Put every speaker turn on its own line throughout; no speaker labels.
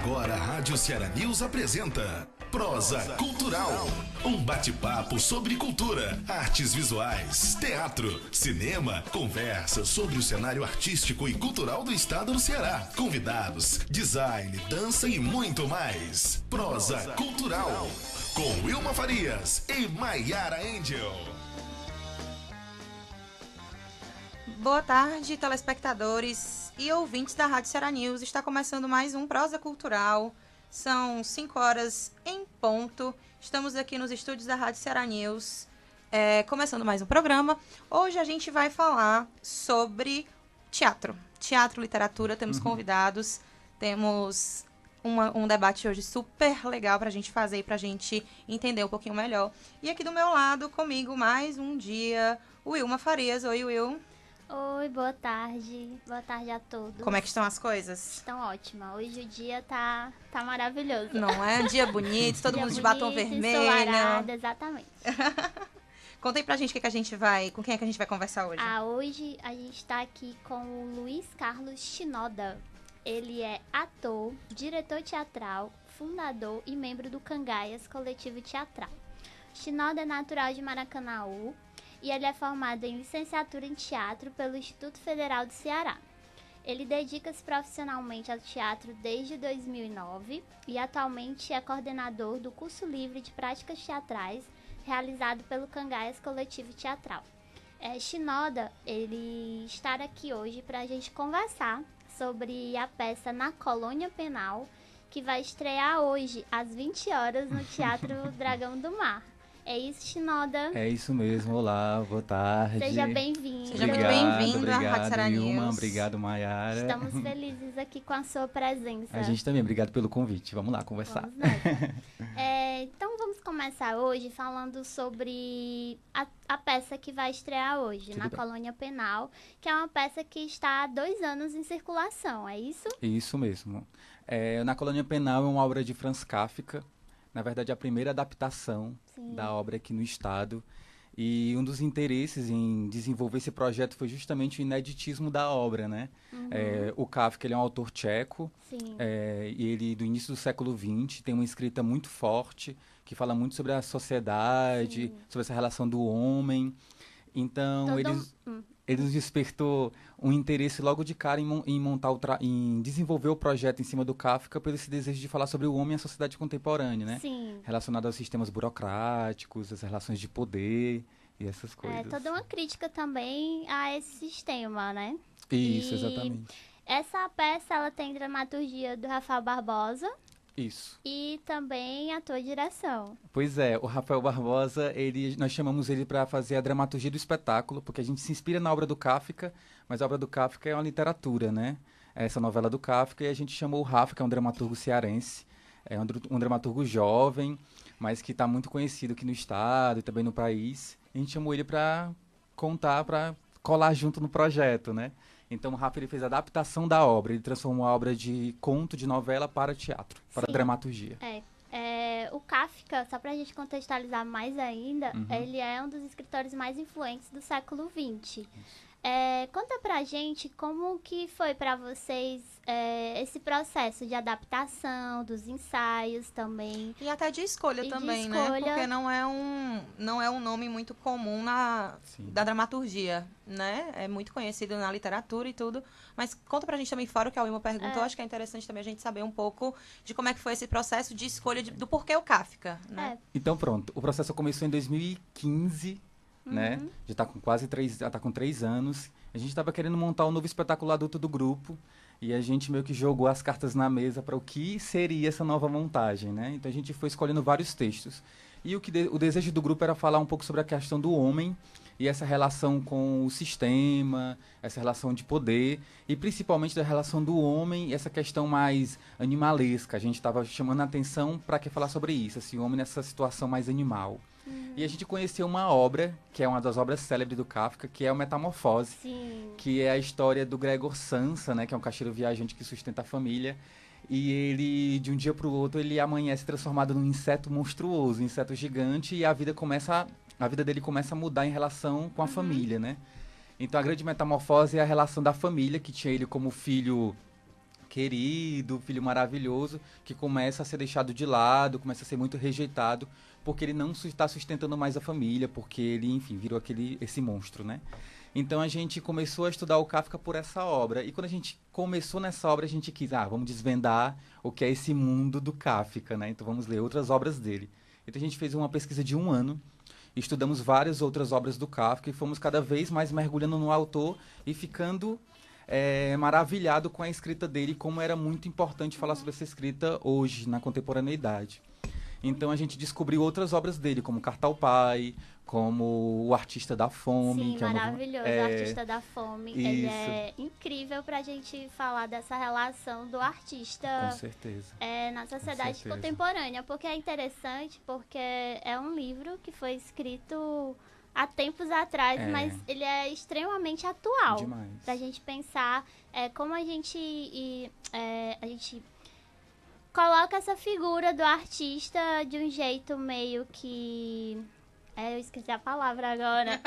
Agora a Rádio Ceará News apresenta Prosa Cultural. Um bate-papo sobre cultura, artes visuais, teatro, cinema, conversa sobre o cenário artístico e cultural do estado do Ceará. Convidados, design, dança e muito mais. Prosa Cultural. Com Wilma Farias e Maiara Angel.
Boa tarde, telespectadores e ouvintes da Rádio Ceará News. Está começando mais um Prosa Cultural. São 5 horas em ponto. Estamos aqui nos estúdios da Rádio Ceará News, começando mais um programa. Hoje a gente vai falar sobre teatro. Teatro, literatura, temos convidados, temos um debate hoje super legal para a gente fazer e para a gente entender um pouquinho melhor. E aqui do meu lado, comigo, mais um dia, o Wilma Farias. Oi, Will.
Oi, boa tarde. Boa tarde a todos.
Como é que estão as coisas?
Estão ótimas. Hoje o dia tá maravilhoso.
Não é? Um dia bonito, todo mundo de batom vermelho.
Ensolarado, exatamente.
Conta aí pra gente com quem é que a gente vai conversar hoje.
Hoje a gente tá aqui com o Luiz Carlos Shinoda. Ele é ator, diretor teatral, fundador e membro do Cangaias Coletivo Teatral. Shinoda é natural de Maracanaú e ele é formado em licenciatura em teatro pelo Instituto Federal do Ceará. Ele dedica-se profissionalmente ao teatro desde 2009 e atualmente é coordenador do curso livre de práticas teatrais realizado pelo Cangaias Coletivo Teatral. Shinoda, ele está aqui hoje para a gente conversar sobre a peça Na Colônia Penal, que vai estrear hoje às 20 horas no Teatro Dragão do Mar. É isso, Shinoda?
É isso mesmo. Olá, boa tarde.
Seja bem-vindo.
Seja muito bem-vindo à Rádio Ceará
Wilma,
News.
obrigado, Maiara.
Estamos felizes aqui com a sua presença.
A gente também, obrigado pelo convite. Vamos lá conversar.
Vamos nessa. Então vamos começar hoje falando sobre a peça que vai estrear hoje,
Tudo
Na
bem.
Colônia Penal, que é uma peça que está há 2 anos em circulação, é isso?
Isso mesmo. Na Colônia Penal é uma obra de Franz Kafka. Na verdade, a primeira adaptação
Sim.
da obra aqui no estado. E um dos interesses em desenvolver esse projeto foi justamente o ineditismo da obra, né? O Kafka, ele é um autor tcheco,
Sim.
e ele, do início do século XX, tem uma escrita muito forte, que fala muito sobre a sociedade, sobre essa relação do homem. Então, ele nos despertou um interesse logo de cara em desenvolver o projeto em cima do Kafka pelo esse desejo de falar sobre o homem e a sociedade contemporânea, né?
Sim.
Relacionado aos sistemas burocráticos, as relações de poder e essas coisas.
Toda uma crítica também a esse sistema, né?
Isso,
E
exatamente.
Essa peça, ela tem dramaturgia do Rafael Barbosa
Isso.
e também a tua direção.
Pois é, o Rafael Barbosa, nós chamamos ele para fazer a dramaturgia do espetáculo, porque a gente se inspira na obra do Kafka, mas a obra do Kafka é uma literatura, né? Essa novela do Kafka, e a gente chamou o Rafa, que é um dramaturgo cearense, um dramaturgo jovem, mas que está muito conhecido aqui no estado e também no país. A gente chamou ele para colar junto no projeto, né? Então o Rafa, ele fez a adaptação da obra, ele transformou a obra de conto, de novela para teatro, para
Sim.
dramaturgia.
O Kafka, só pra gente contextualizar mais ainda, ele é um dos escritores mais influentes do século XX. Conta pra gente como que foi pra vocês esse processo de adaptação, dos ensaios também.
E até de escolha
E de
também, né?
escolha.
Porque não é um nome muito comum
Sim.
da dramaturgia, né? É muito conhecido na literatura e tudo. Mas conta pra gente também, fora o que a Wilma perguntou, acho que é interessante também a gente saber um pouco de como é que foi esse processo de escolha do porquê o Kafka, né?
Então pronto, o processo começou em 2015, né? Já está com 3 anos. A gente estava querendo montar um novo espetáculo adulto do grupo e a gente meio que jogou as cartas na mesa para o que seria essa nova montagem, né? Então a gente foi escolhendo vários textos. E o desejo do grupo era falar um pouco sobre a questão do homem e essa relação com o sistema, essa relação de poder e principalmente da relação do homem e essa questão mais animalesca. A gente estava chamando a atenção para que falar sobre isso, assim, o homem nessa situação mais animal. E a gente conheceu uma obra, que é uma das obras célebres do Kafka, que é o Metamorfose,
Sim.
que é a história do Gregor Samsa, né, que é um caixeiro viajante que sustenta a família. E ele, de um dia para o outro, ele amanhece transformado num inseto monstruoso, um inseto gigante, e a vida dele começa a mudar em relação com a família, né? Então a grande metamorfose é a relação da família, que tinha ele como filho querido, filho maravilhoso, que começa a ser deixado de lado, começa a ser muito rejeitado, porque ele não está sustentando mais a família, porque ele, enfim, virou esse monstro, né? Então a gente começou a estudar o Kafka por essa obra. E quando a gente começou nessa obra, a gente quis, vamos desvendar o que é esse mundo do Kafka, né? Então vamos ler outras obras dele. Então a gente fez uma pesquisa de 1 ano, estudamos várias outras obras do Kafka e fomos cada vez mais mergulhando no autor e ficando maravilhado com a escrita dele, como era muito importante falar sobre essa escrita hoje, na contemporaneidade. Então a gente descobriu outras obras dele, como Carta ao Pai, como O Artista da Fome.
Sim,
que
maravilhoso, O Artista da Fome.
Isso.
Ele é incrível pra gente falar dessa relação do artista
Com certeza.
Na sociedade contemporânea. Porque é interessante, porque é um livro que foi escrito há tempos atrás, mas ele é extremamente atual.
Demais.
Pra gente pensar como a gente coloca essa figura do artista de um jeito meio que... eu esqueci a palavra agora.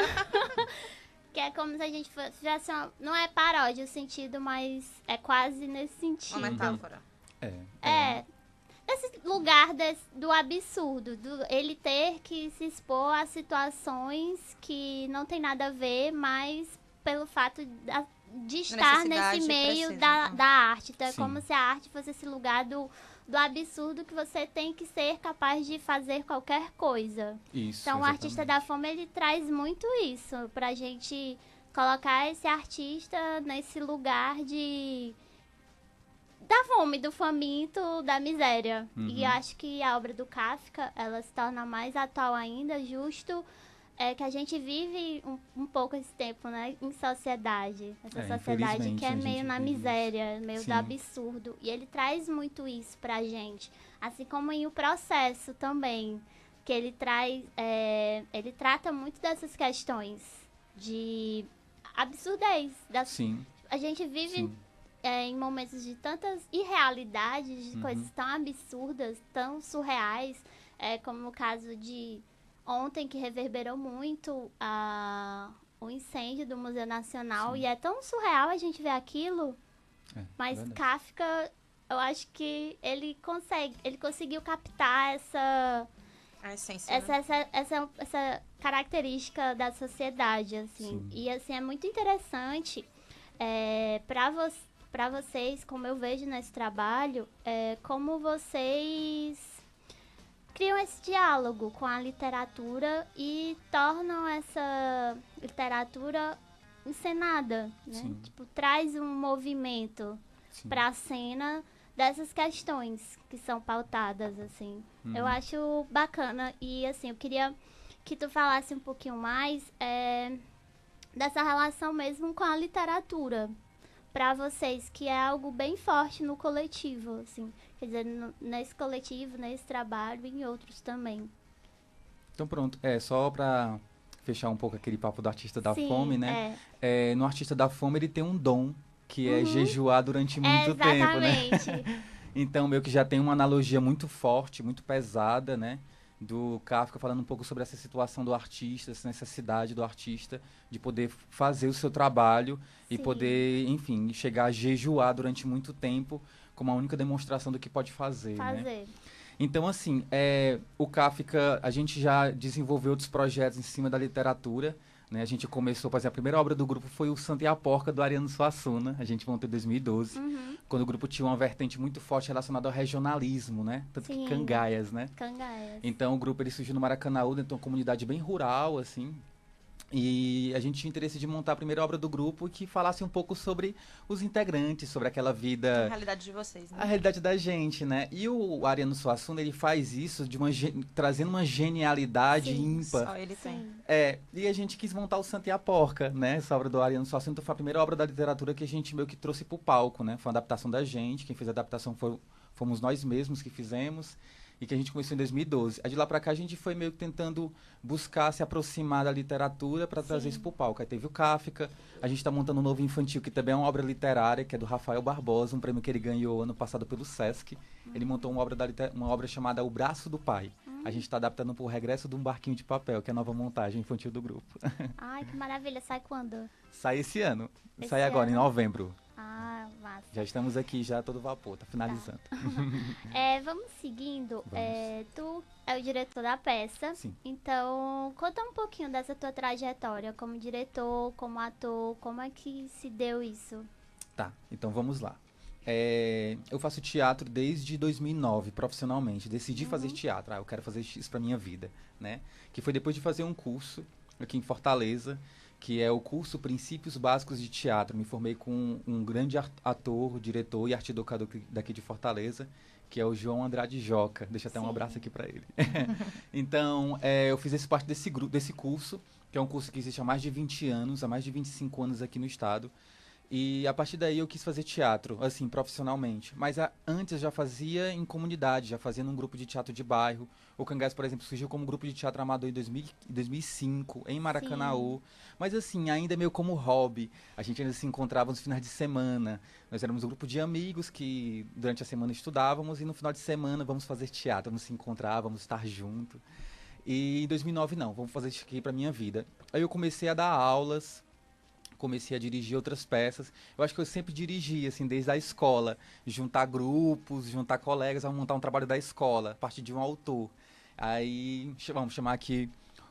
Que é como se a gente fizesse não é paródia o sentido, mas é quase nesse sentido.
Uma metáfora.
Esse lugar do absurdo, ele ter que se expor a situações que não tem nada a ver, mas pelo fato de estar nesse meio da arte. Então é como se a arte fosse esse lugar do absurdo que você tem que ser capaz de fazer qualquer coisa.
Isso,
então, o Artista da Fome, ele traz muito isso, pra gente colocar esse artista nesse lugar da fome, do faminto, da miséria. E acho que a obra do Kafka, ela se torna mais atual ainda, justo que a gente vive um pouco esse tempo, né, em sociedade. Essa sociedade que é meio na miséria, meio do absurdo. E ele traz muito isso pra gente. Assim como em O Processo também, que ele ele trata muito dessas questões de absurdez. A gente vive em momentos de tantas irrealidades, de coisas tão absurdas, tão surreais, como no caso de ontem, que reverberou muito o incêndio do Museu Nacional. E é tão surreal a gente ver aquilo, mas verdade. Kafka, eu acho que ele conseguiu captar essa
essência,
essa característica da sociedade, assim. E assim, é muito interessante para vocês, como eu vejo nesse trabalho, como vocês criam esse diálogo com a literatura e tornam essa literatura encenada, né? Tipo, traz um movimento para a cena dessas questões que são pautadas, assim. Eu acho bacana e, assim, eu queria que tu falasse um pouquinho mais dessa relação mesmo com a literatura para vocês, que é algo bem forte no coletivo, assim. Quer dizer, nesse coletivo, nesse trabalho e em outros também.
Então pronto, só para fechar um pouco aquele papo do Artista da Fome, né? No Artista da Fome ele tem um dom, que é jejuar durante muito tempo, né? Então meio que já tem uma analogia muito forte, muito pesada, né? Do Kafka falando um pouco sobre essa situação do artista, essa necessidade do artista de poder fazer o seu trabalho e poder, enfim, chegar a jejuar durante muito tempo como a única demonstração do que pode fazer, né? Então, assim, o Kafka, a gente já desenvolveu outros projetos em cima da literatura, né? A gente começou, por exemplo, a primeira obra do grupo foi o Santa e a Porca, do Ariano Suassuna. A gente montou em 2012, quando o grupo tinha uma vertente muito forte relacionada ao regionalismo, né? Tanto que Cangaias, né? Então, o grupo ele surgiu no Maracanaú, então uma comunidade bem rural, assim. E a gente tinha interesse de montar a primeira obra do grupo que falasse um pouco sobre os integrantes, sobre aquela vida...
A realidade de vocês, né?
A realidade da gente, né? E o Ariano Suassuna, ele faz isso trazendo uma genialidade ímpar.
Só ele tem.
E a gente quis montar o Santa e a Porca, né? Essa obra do Ariano Suassuna. Então foi a primeira obra da literatura que a gente meio que trouxe pro palco, né? Foi uma adaptação da gente. Quem fez a adaptação fomos nós mesmos que fizemos. E que a gente começou em 2012. Aí de lá pra cá a gente foi meio que tentando buscar se aproximar da literatura para trazer isso pro palco. Aí teve o Kafka, a gente tá montando um novo infantil, que também é uma obra literária, que é do Rafael Barbosa, um prêmio que ele ganhou ano passado pelo Sesc. Ele montou uma obra chamada O Braço do Pai. A gente tá adaptando pro Regresso de um Barquinho de Papel, que é a nova montagem infantil do grupo.
Ai, que maravilha. Sai quando?
Sai esse ano. Sai agora, em novembro.
Ah, massa. Massa.
Já estamos aqui, já todo vapor, tá finalizando.
Vamos seguindo.
Vamos.
Tu é o diretor da peça.
Sim.
Então, conta um pouquinho dessa tua trajetória como diretor, como ator, como é que se deu isso?
Tá, então vamos lá. Eu faço teatro desde 2009, profissionalmente. Decidi fazer teatro. Eu quero fazer isso pra minha vida, né? Que foi depois de fazer um curso aqui em Fortaleza, que é o curso Princípios Básicos de Teatro. Me formei com um grande ator, diretor e arte-educador daqui de Fortaleza, que é o João Andrade Joca. Deixa até um abraço aqui para ele. Então, eu fiz parte desse curso, que é um curso que existe há mais de 20 anos, há mais de 25 anos aqui no estado. E a partir daí eu quis fazer teatro, assim, profissionalmente. Mas antes eu já fazia em comunidade, já fazia num grupo de teatro de bairro. O Cangás, por exemplo, surgiu como grupo de teatro amador em 2005, em Maracanaú. Mas assim, ainda meio como hobby. A gente ainda se encontrava nos finais de semana. Nós éramos um grupo de amigos que durante a semana estudávamos e no final de semana vamos fazer teatro, vamos se encontrar, vamos estar juntos. E em 2009 não, vamos fazer isso aqui pra minha vida. Aí eu comecei a dar aulas, comecei a dirigir outras peças. Eu acho que eu sempre dirigi, assim, desde a escola. Juntar grupos, juntar colegas, a montar um trabalho da escola, a partir de um autor. Aí, vamos chamar aqui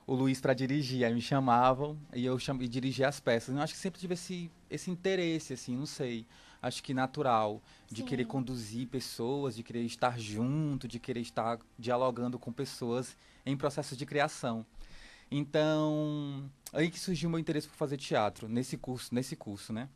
o Luiz para dirigir. Aí me chamavam e eu dirigia as peças. Eu acho que sempre tive esse interesse, assim, não sei. Acho que natural, de querer conduzir pessoas, de querer estar junto, de querer estar dialogando com pessoas em processos de criação. Então, aí que surgiu o meu interesse por fazer teatro, nesse curso, né?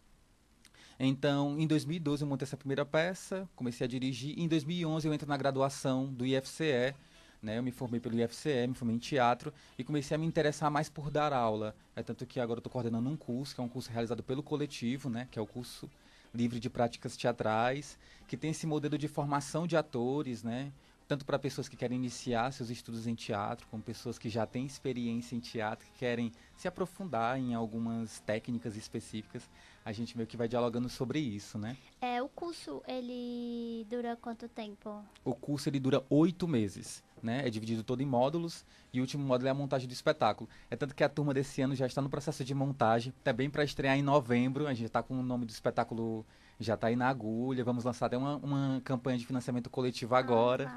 Então, em 2012 eu montei essa primeira peça, comecei a dirigir. Em 2011 eu entro na graduação do IFCE, né? Eu me formei pelo IFCE, me formei em teatro e comecei a me interessar mais por dar aula. Tanto que agora eu estou coordenando um curso, que é um curso realizado pelo Coletivo, né? Que é o curso livre de práticas teatrais, que tem esse modelo de formação de atores, né? Tanto para pessoas que querem iniciar seus estudos em teatro, como pessoas que já têm experiência em teatro, que querem se aprofundar em algumas técnicas específicas. A gente meio que vai dialogando sobre isso, né?
O curso, ele dura quanto tempo?
O curso, ele dura 8 meses, né? É dividido todo em módulos e o último módulo é a montagem do espetáculo. É tanto que a turma desse ano já está no processo de montagem, também para estrear em novembro. A gente está com o nome do espetáculo, já está aí na agulha. Vamos lançar até uma campanha de financiamento coletivo agora.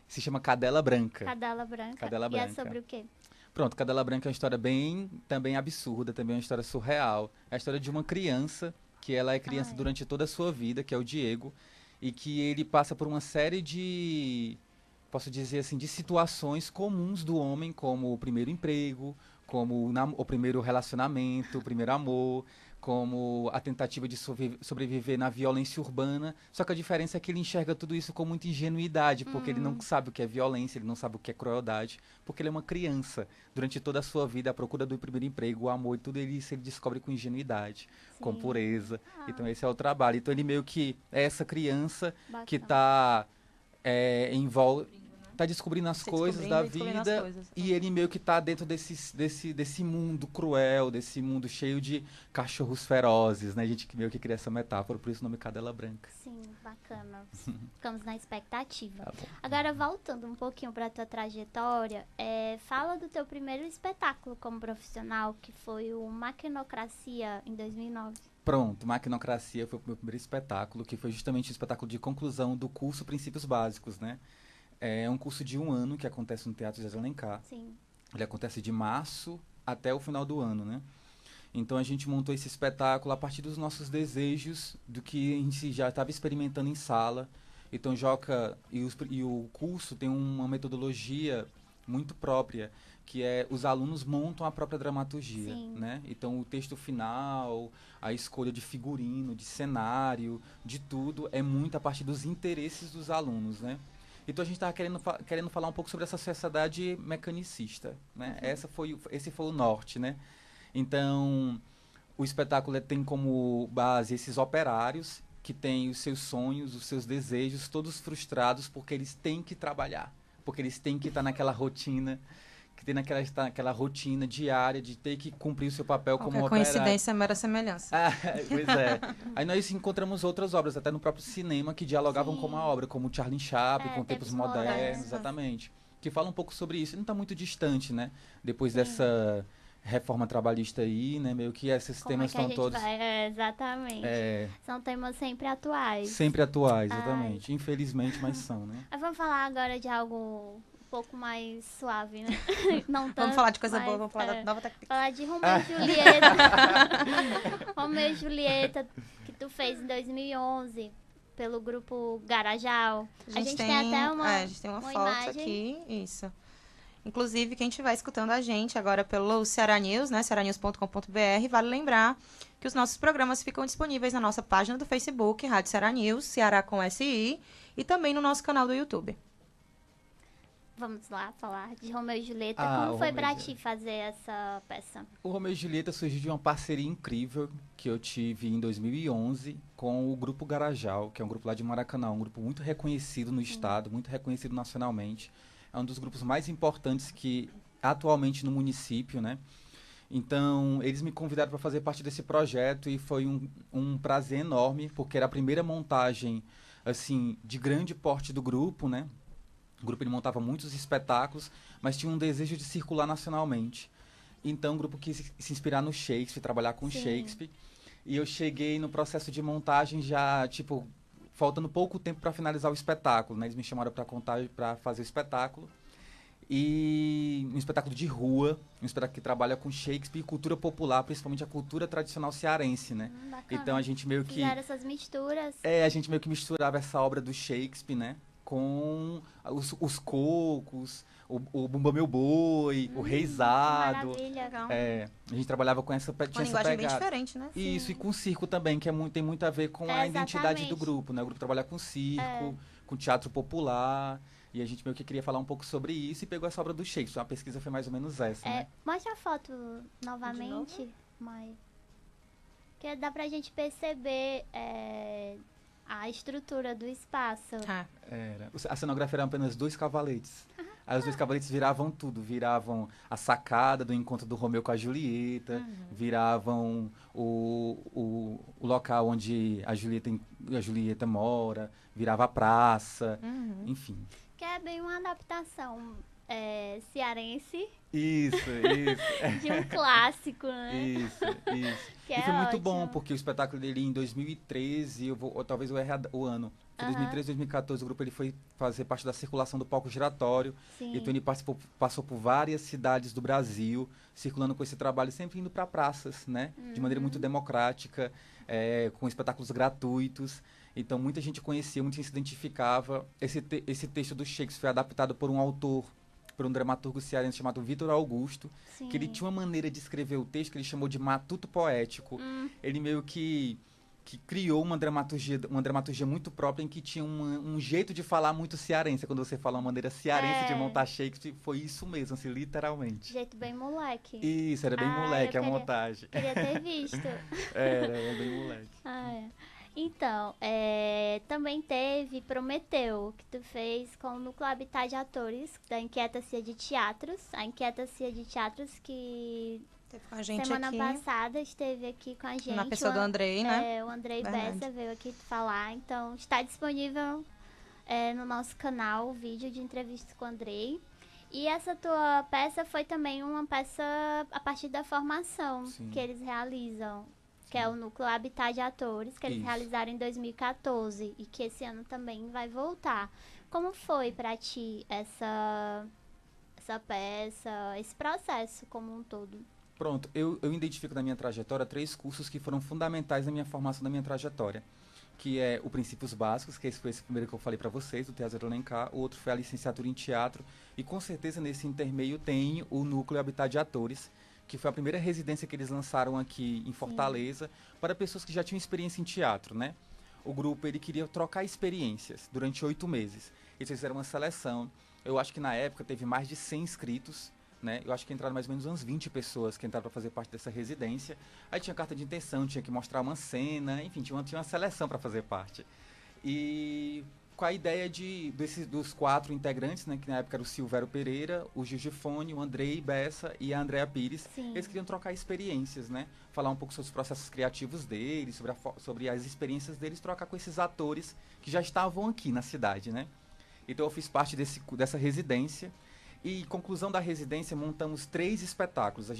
Se chama Cadela Branca.
Cadela Branca.
Cadela Branca.
E é sobre o quê?
Pronto, Cadela Branca é uma história também absurda, também é uma história surreal. É a história de uma criança, que ela é criança durante toda a sua vida, que é o Diego, e que ele passa por uma série de, posso dizer assim, de situações comuns do homem, como o primeiro emprego, como o primeiro relacionamento, o primeiro amor, como a tentativa de sobreviver na violência urbana. Só que a diferença é que ele enxerga tudo isso com muita ingenuidade, porque ele não sabe o que é violência, ele não sabe o que é crueldade, porque ele é uma criança. Durante toda a sua vida, à procura do primeiro emprego, o amor e tudo isso ele descobre com ingenuidade, com pureza. Então esse é o trabalho. Então ele meio que é essa criança que está tá descobrindo as coisas da vida e ele meio que tá dentro desse mundo cruel, desse mundo cheio de cachorros ferozes, né? A gente meio que cria essa metáfora, por isso o nome Cadela Branca.
Sim, bacana. Ficamos na expectativa.
Tá bom.
Agora, voltando um pouquinho para tua trajetória, fala do teu primeiro espetáculo como profissional, que foi o Maquinocracia, em 2009.
Pronto, Maquinocracia foi o meu primeiro espetáculo, que foi justamente o espetáculo de conclusão do curso Princípios Básicos, né? É um curso de 1 ano que acontece no Teatro José de Alencar.
Sim.
Ele acontece de março até o final do ano, né? Então a gente montou esse espetáculo a partir dos nossos desejos, do que a gente já estava experimentando em sala. Então Joca e o curso tem uma metodologia muito própria, que é os alunos montam a própria dramaturgia, né? Então o texto final, a escolha de figurino, de cenário, de tudo, é muito a partir dos interesses dos alunos, né? Então a gente estava querendo falar um pouco sobre essa sociedade mecanicista, né? Esse foi o norte, né? Então o espetáculo tem como base esses operários que têm os seus sonhos, os seus desejos, todos frustrados porque eles têm que trabalhar, porque eles têm que estar naquela rotina, que tem naquela rotina diária de ter que cumprir o seu papel como operário.
Coincidência, mera semelhança.
Pois é. Aí nós encontramos outras obras, até no próprio cinema, que dialogavam com a obra, como Charlie Chaplin, com Tempos Modernos, exatamente. Que fala um pouco sobre isso. E não está muito distante, né? Depois dessa reforma trabalhista aí, né? Meio que esses
Como
temas
é que a
estão
gente
todos
vai? Exatamente. São temas sempre atuais.
sempre atuais,
Ai.
exatamente. Infelizmente, mas são, né?
Mas vamos falar agora de algo um pouco mais suave, né? Não tanto,
Vamos falar de coisa
mas,
boa, vamos falar da nova técnica.
falar de Romeu e Julieta. Romeu e Julieta, que tu fez em 2011 pelo grupo Garajal. A gente tem até
a gente tem uma foto
imagem.
aqui, isso. Inclusive, quem estiver escutando a gente agora pelo Ceará News, né, cearanews.com.br, vale lembrar que os nossos programas ficam disponíveis na nossa página do Facebook, Rádio Ceará News, Ceará com SI, e também no nosso canal do YouTube.
Vamos lá falar de Romeu e Julieta.
Ah,
Como
o
foi
Romeu
pra
e
ti fazer essa peça?
O Romeu e Julieta surgiu de uma parceria incrível que eu tive em 2011 com o Grupo Garajal, que é um grupo lá de Maracanã, um grupo muito reconhecido no estado, muito reconhecido nacionalmente. É um dos grupos mais importantes que atualmente no município, né? Então, eles me convidaram para fazer parte desse projeto e foi um prazer enorme, porque era a primeira montagem, assim, de grande porte do grupo, né? O grupo ele montava muitos espetáculos, mas tinha um desejo de circular nacionalmente. Então o grupo quis se inspirar no Shakespeare, trabalhar com
Sim.
Shakespeare. E eu cheguei no processo de montagem já, tipo, faltando pouco tempo para finalizar o espetáculo, né? Eles me chamaram para fazer o espetáculo. E um espetáculo de rua, um espetáculo que trabalha com Shakespeare e cultura popular, principalmente a cultura tradicional cearense, né?
Bacana.
Então a gente meio que
Fizeram essas misturas.
a gente meio que misturava essa obra do Shakespeare, né? Com os cocos, o Bumba Meu Boi, o Reisado.
Maravilha.
Legal.
A gente trabalhava com essa,
Uma
tinha essa
linguagem bem
pegada.
diferente, né?
Isso, e com circo também, que tem muito a ver com a identidade do
Exatamente.
grupo, né? O grupo trabalha com circo, com teatro popular, e a gente meio que queria falar um pouco sobre isso e pegou essa obra do Shakespeare. A pesquisa foi mais ou menos essa, né?
Mostra a foto novamente, Mai. Que dá pra gente perceber a estrutura do espaço.
Ah,
A cenografia eram apenas 2 cavaletes. Aí os 2 cavaletes viravam tudo. Viravam a sacada do encontro do Romeu com a Julieta. Viravam o local onde a Julieta mora. Virava a praça. Enfim.
Que é bem uma adaptação cearense
Isso.
de um clássico, né?
Isso.
Que
E
é
foi muito
ótimo.
bom, porque o espetáculo dele em 2013, talvez eu erre o ano. Foi 2013, 2014, o grupo ele foi fazer parte da circulação do palco giratório.
Sim.
Então ele passou por várias cidades do Brasil, circulando com esse trabalho, sempre indo para praças, né? De maneira muito democrática, com espetáculos gratuitos. Então muita gente conhecia, muita gente se identificava. Esse texto do Shakespeare foi adaptado por um dramaturgo cearense chamado Vitor Augusto,
Sim.
que ele tinha uma maneira de escrever o texto que ele chamou de matuto poético. Ele meio que criou uma dramaturgia muito própria, em que tinha um jeito de falar muito cearense. Quando você fala uma maneira cearense de montar Shakespeare, foi isso mesmo, assim, literalmente.
Jeito bem moleque.
Isso, era bem moleque a montagem.
Queria ter visto.
Era bem moleque.
Então, também teve Prometeu, que tu fez com o Núcleo Habitat de Atores, da Inquieta-Cia de Teatros. A Inquieta-Cia de Teatros que
teve com a gente
semana
aqui.
passada esteve aqui com a gente.
Na pessoa do Andrei, né?
O Andrei
Verdade.
Bessa veio aqui falar. Então, está disponível no nosso canal o vídeo de entrevista com o Andrei. E essa tua peça foi também uma peça a partir da formação
Sim.
que eles realizam. Que é o Núcleo Habitat de Atores, que eles
Isso.
realizaram em 2014 e que esse ano também vai voltar. Como foi pra ti essa peça, esse processo como um todo?
Pronto, eu identifico na minha trajetória 3 cursos que foram fundamentais na minha formação, na minha trajetória. Que é o Princípios Básicos, que esse foi esse primeiro que eu falei para vocês, do Teatro Alencar. O outro foi a licenciatura em Teatro. E com certeza nesse intermeio tem o Núcleo Habitat de Atores, que foi a primeira residência que eles lançaram aqui em Fortaleza, para pessoas que já tinham experiência em teatro, né? O grupo, ele queria trocar experiências durante 8 meses. Eles fizeram uma seleção. Eu acho que na época teve mais de 100 inscritos, né? Eu acho que entraram mais ou menos umas 20 pessoas que entraram para fazer parte dessa residência. Aí tinha carta de intenção, tinha que mostrar uma cena, enfim, tinha uma seleção para fazer parte. E com a ideia dos 4 integrantes, né, que na época era o Silvério Pereira, o Gil Gifone, o Andrei Bessa e a Andrea Pires.
Sim.
Eles queriam trocar experiências, né? Falar um pouco sobre os processos criativos deles, sobre as experiências deles, trocar com esses atores que já estavam aqui na cidade, né? Então eu fiz parte dessa residência E conclusão da residência, montamos 3 espetáculos.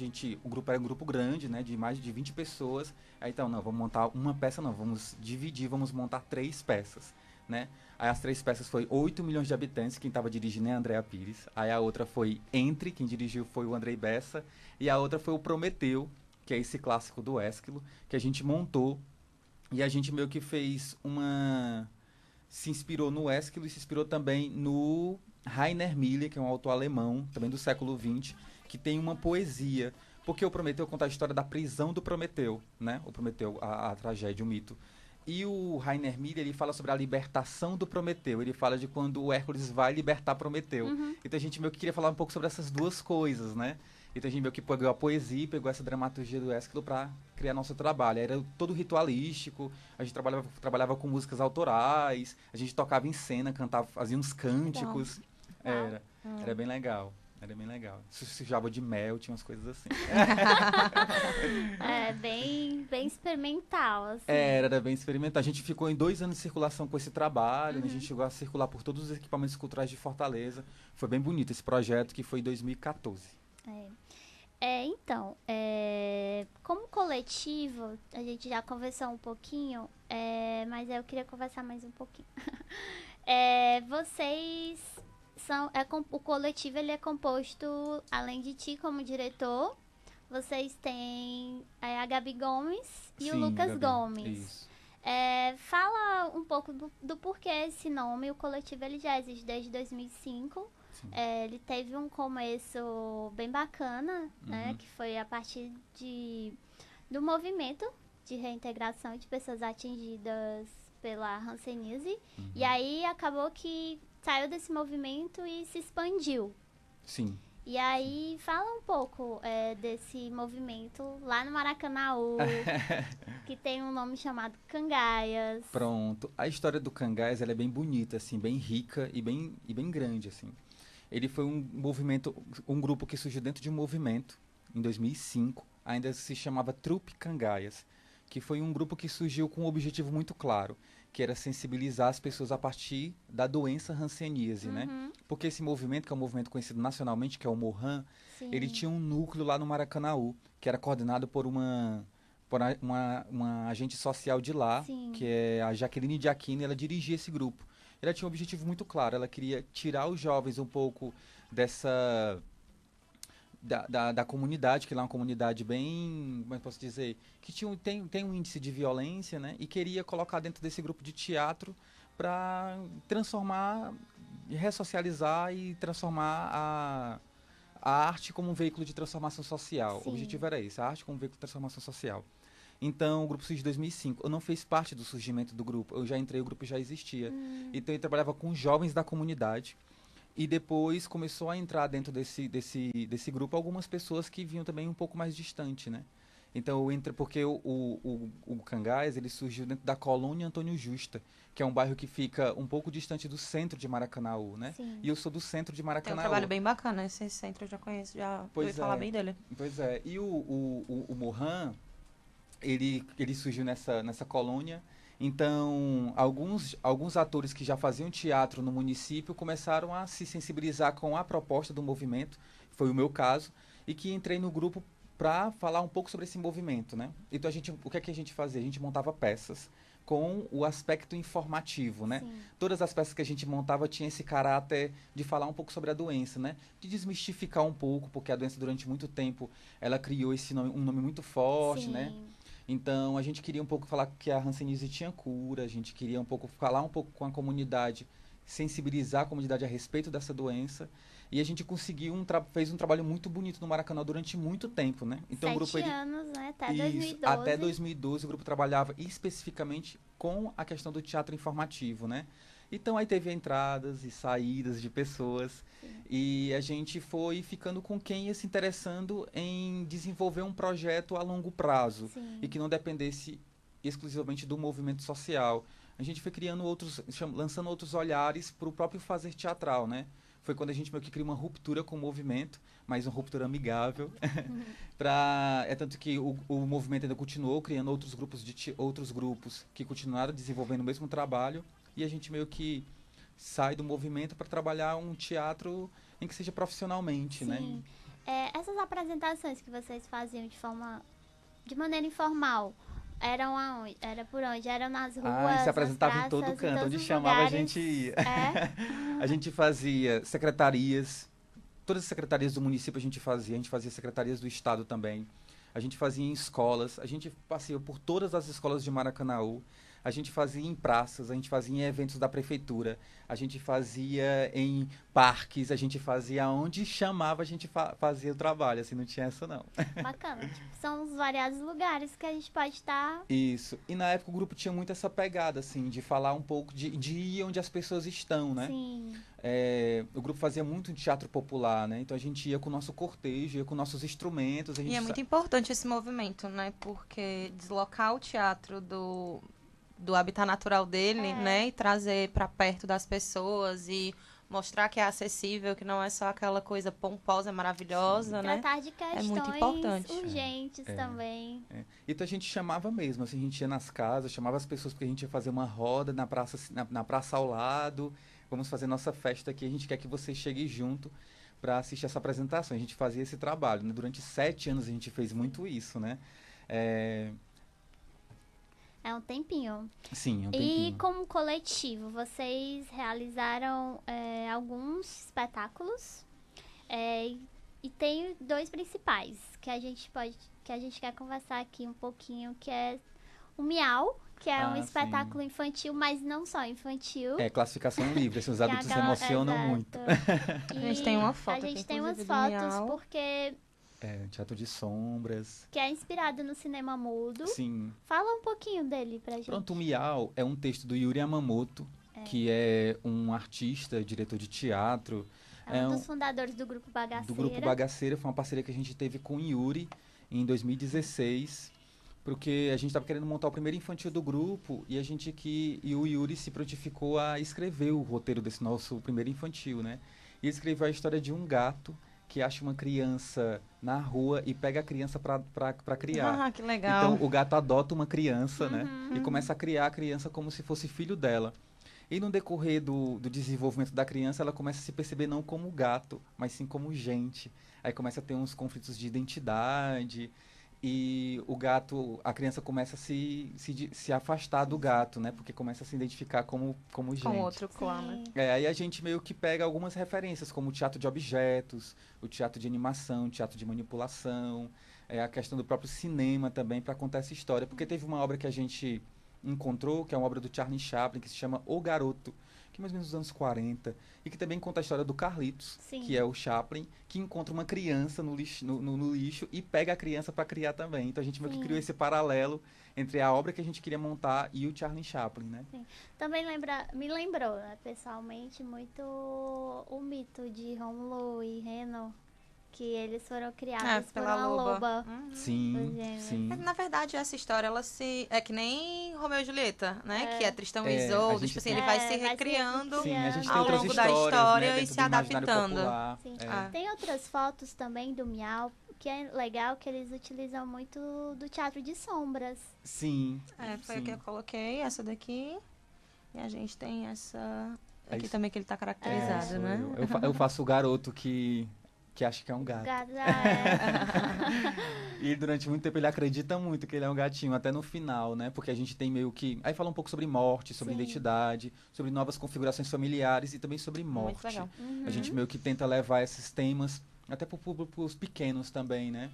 O grupo era um grupo grande, né, de mais de 20 pessoas. Aí então, não, vamos montar uma peça, não, vamos dividir, vamos montar 3 peças, né? Aí as 3 peças foi 8 milhões de habitantes, quem estava dirigindo é a Andréa Pires. Aí a outra foi Entre, quem dirigiu foi o Andrei Bessa. E a outra foi o Prometeu, que é esse clássico do Ésquilo, que a gente montou. E a gente meio que fez se inspirou no Ésquilo e se inspirou também no Rainer Miller, que é um autor alemão, também do século XX, que tem uma poesia. Porque o Prometeu conta a história da prisão do Prometeu, né? O Prometeu, a tragédia, o mito. E o Rainer Miller, ele fala sobre a libertação do Prometeu. Ele fala de quando o Hércules vai libertar Prometeu. Então a gente meio que queria falar um pouco sobre essas duas coisas, né? Então a gente meio que pegou a poesia e pegou essa dramaturgia do Ésquilo para criar nosso trabalho. Era todo ritualístico, a gente trabalhava com músicas autorais, a gente tocava em cena, cantava, fazia uns cânticos. Era bem legal. Era bem legal. Sujava de mel, tinha umas coisas assim.
Bem experimental, assim.
Era bem experimental. A gente ficou em 2 anos de circulação com esse trabalho, né? A gente chegou a circular por todos os equipamentos culturais de Fortaleza. Foi bem bonito esse projeto, que foi em 2014.
Então, como coletivo, a gente já conversou um pouquinho, mas eu queria conversar mais um pouquinho. Vocês o coletivo, ele é composto, além de ti como diretor, vocês têm a Gabi Gomes e o Lucas
Gabi,
Gomes.
Isso.
Fala um pouco do porquê esse nome. O coletivo, ele já existe desde 2005. Ele teve um começo bem bacana, né? Que foi a partir do movimento de reintegração de pessoas atingidas pela hanseníase. E aí acabou que saiu desse movimento e se expandiu.
Sim.
E aí, fala um pouco desse movimento lá no Maracanaú, que tem um nome chamado Cangaias.
Pronto. A história do Cangaias, ela é bem bonita, assim, bem rica e bem grande, assim. Ele foi um grupo que surgiu dentro de um movimento, em 2005, ainda se chamava Trupe Cangaias, que foi um grupo que surgiu com um objetivo muito claro, que era sensibilizar as pessoas a partir da doença hanseníase, né? Porque esse movimento, que é um movimento conhecido nacionalmente, que é o Mohan, ele tinha um núcleo lá no Maracanaú, que era coordenado por uma agente social de lá, que é a Jaqueline de Aquino, e ela dirigia esse grupo. Ela tinha um objetivo muito claro, ela queria tirar os jovens um pouco dessa... Da comunidade, que lá é uma comunidade bem, como eu posso dizer, que tem um índice de violência, né? E queria colocar dentro desse grupo de teatro para transformar, ressocializar e transformar a arte como um veículo de transformação social. O objetivo era esse, a arte como um veículo de transformação social. Então, o grupo surgiu em 2005. Eu não fiz parte do surgimento do grupo, eu já entrei, o grupo já existia. Então, eu trabalhava com jovens da comunidade. E depois começou a entrar dentro desse grupo algumas pessoas que vinham também um pouco mais distante, né? Então, porque o Cangaias, ele surgiu dentro da colônia Antônio Justa, que é um bairro que fica um pouco distante do centro de Maracanaú, né? E eu sou do centro de Maracanaú.
Tem um trabalho bem bacana, esse centro eu já conheço, já ouvi falar bem dele.
Pois é, e o Mohan, ele surgiu nessa colônia. Então, alguns atores que já faziam teatro no município começaram a se sensibilizar com a proposta do movimento, foi o meu caso, e que entrei no grupo para falar um pouco sobre esse movimento, né? Então, o que é que a gente fazia? A gente montava peças com o aspecto informativo, né? Todas as peças que a gente montava tinham esse caráter de falar um pouco sobre a doença, né? De desmistificar um pouco, porque a doença durante muito tempo, ela criou um nome muito forte, né? Então, a gente queria um pouco falar que a hanseníase tinha cura, a gente queria falar um pouco com a comunidade, sensibilizar a comunidade a respeito dessa doença. E a gente fez um trabalho muito bonito no Maracanã durante muito tempo, né? Então,
7 anos, né? Até 2012.
Até 2012, o grupo trabalhava especificamente com a questão do teatro informativo, né? Então, aí teve entradas e saídas de pessoas. E a gente foi ficando com quem ia se interessando em desenvolver um projeto a longo prazo. E que não dependesse exclusivamente do movimento social. A gente foi criando lançando outros olhares para o próprio fazer teatral, né? Foi quando a gente meio que criou uma ruptura com o movimento, mas uma ruptura amigável. Tanto que o movimento ainda continuou criando outros grupos que continuaram desenvolvendo o mesmo trabalho. E a gente meio que sai do movimento para trabalhar um teatro em que seja profissionalmente, né?
Sim. Essas apresentações que vocês faziam de maneira informal, eram aonde? Era por onde? Eram nas ruas,
Se apresentava
nas
em todo
praças,
canto,
todos
onde
os
chamava a
lugares?
gente ia.
É?
A gente fazia secretarias, todas as secretarias do município a gente fazia secretarias do estado também. A gente fazia em escolas, a gente passeou por todas as escolas de Maracanaú, a gente fazia em praças, a gente fazia em eventos da prefeitura, a gente fazia em parques, a gente fazia onde chamava, a gente fazia o trabalho, assim, não tinha essa não.
Bacana. Tipo, são os variados lugares que a gente pode estar...
Isso. E na época o grupo tinha muito essa pegada, assim, de falar um pouco, de ir onde as pessoas estão, né?
Sim.
O grupo fazia muito teatro popular, né? Então a gente ia com o nosso cortejo, ia com nossos instrumentos.
E é muito importante esse movimento, né? Porque deslocar o teatro do habitat natural dele, né? E trazer para perto das pessoas e mostrar que é acessível, que não é só aquela coisa pomposa, maravilhosa, né?
Tratar de questões
muito importante.
urgentes também.
Então a gente chamava mesmo, assim, a gente ia nas casas, chamava as pessoas porque a gente ia fazer uma roda na praça ao lado. Vamos fazer nossa festa aqui, a gente quer que você chegue junto para assistir essa apresentação. A gente fazia esse trabalho, né? Durante 7 anos a gente fez muito isso, né?
É um tempinho.
Sim, é um
E
tempinho.
como coletivo, vocês realizaram alguns espetáculos e tem 2 principais que a gente quer conversar aqui um pouquinho, que é o Miau, que é um espetáculo infantil, mas não só infantil.
Classificação livre, assim, os adultos se emocionam
Exato.
muito.
A gente tem uma foto
A gente
aqui,
tem umas
inclusive, do
fotos
Miau.
porque
Teatro de sombras.
que é inspirado no cinema mudo.
Sim.
Fala um pouquinho dele pra gente.
Pronto, o Miau é um texto do Yuri Yamamoto, que é um artista, diretor de teatro.
É um dos fundadores do Grupo Bagaceira.
Do Grupo Bagaceira, foi uma parceria que a gente teve com o Yuri em 2016, porque a gente estava querendo montar o primeiro infantil do grupo e o Yuri se prontificou a escrever o roteiro desse nosso primeiro infantil, né? E escreveu a história de um gato que acha uma criança na rua e pega a criança para criar.
Ah, que legal.
Então, o gato adota uma criança, né? E começa a criar a criança como se fosse filho dela. E no decorrer do desenvolvimento da criança, ela começa a se perceber não como gato, mas sim como gente. Aí começa a ter uns conflitos de identidade. E a criança começa a se afastar do gato, né? Porque começa a se identificar como gente.
Com outro clã, né?
Aí a gente meio que pega algumas referências, como o teatro de objetos, o teatro de animação, o teatro de manipulação, a questão do próprio cinema também para contar essa história. Porque teve uma obra que a gente encontrou, que é uma obra do Charlie Chaplin, que se chama O Garoto, que é mais ou menos dos anos 40, e que também conta a história do Carlitos,
Sim.
que é o Chaplin, que encontra uma criança no lixo e pega a criança para criar também. Então a gente meio que criou esse paralelo entre a obra que a gente queria montar e o Charlie Chaplin, né?
Sim. Também me lembrou, né, pessoalmente, muito o mito de Rômulo e Reno, que eles foram criados por
pela
uma loba.
Sim, sim.
Na verdade, essa história, é que nem Romeu e Julieta, né? Que é Tristão e
a
Isolde,
gente
tipo assim,
tem-
ele vai se
vai se
recriando
Sim, a gente tem
ao
outras
longo da
histórias,
história
né,
e
dentro
se
do imaginário
adaptando.
popular.
Sim.
Ah.
Tem outras fotos também do Miau, que é legal, que eles utilizam muito do teatro de sombras.
Sim.
Foi
sim.
o que eu coloquei, essa daqui. E a gente tem essa aqui
isso.
também, que ele tá caracterizado,
Sou
né?
eu faço o garoto que acha que é um gato.
Gado,
E durante muito tempo ele acredita muito que ele é um gatinho, até no final, né? Porque a gente tem meio que... Aí fala um pouco sobre morte, sobre
Sim.
identidade, sobre novas configurações familiares e também sobre
Muito
morte.
legal.
A gente meio que tenta levar esses temas até para os pequenos também, né?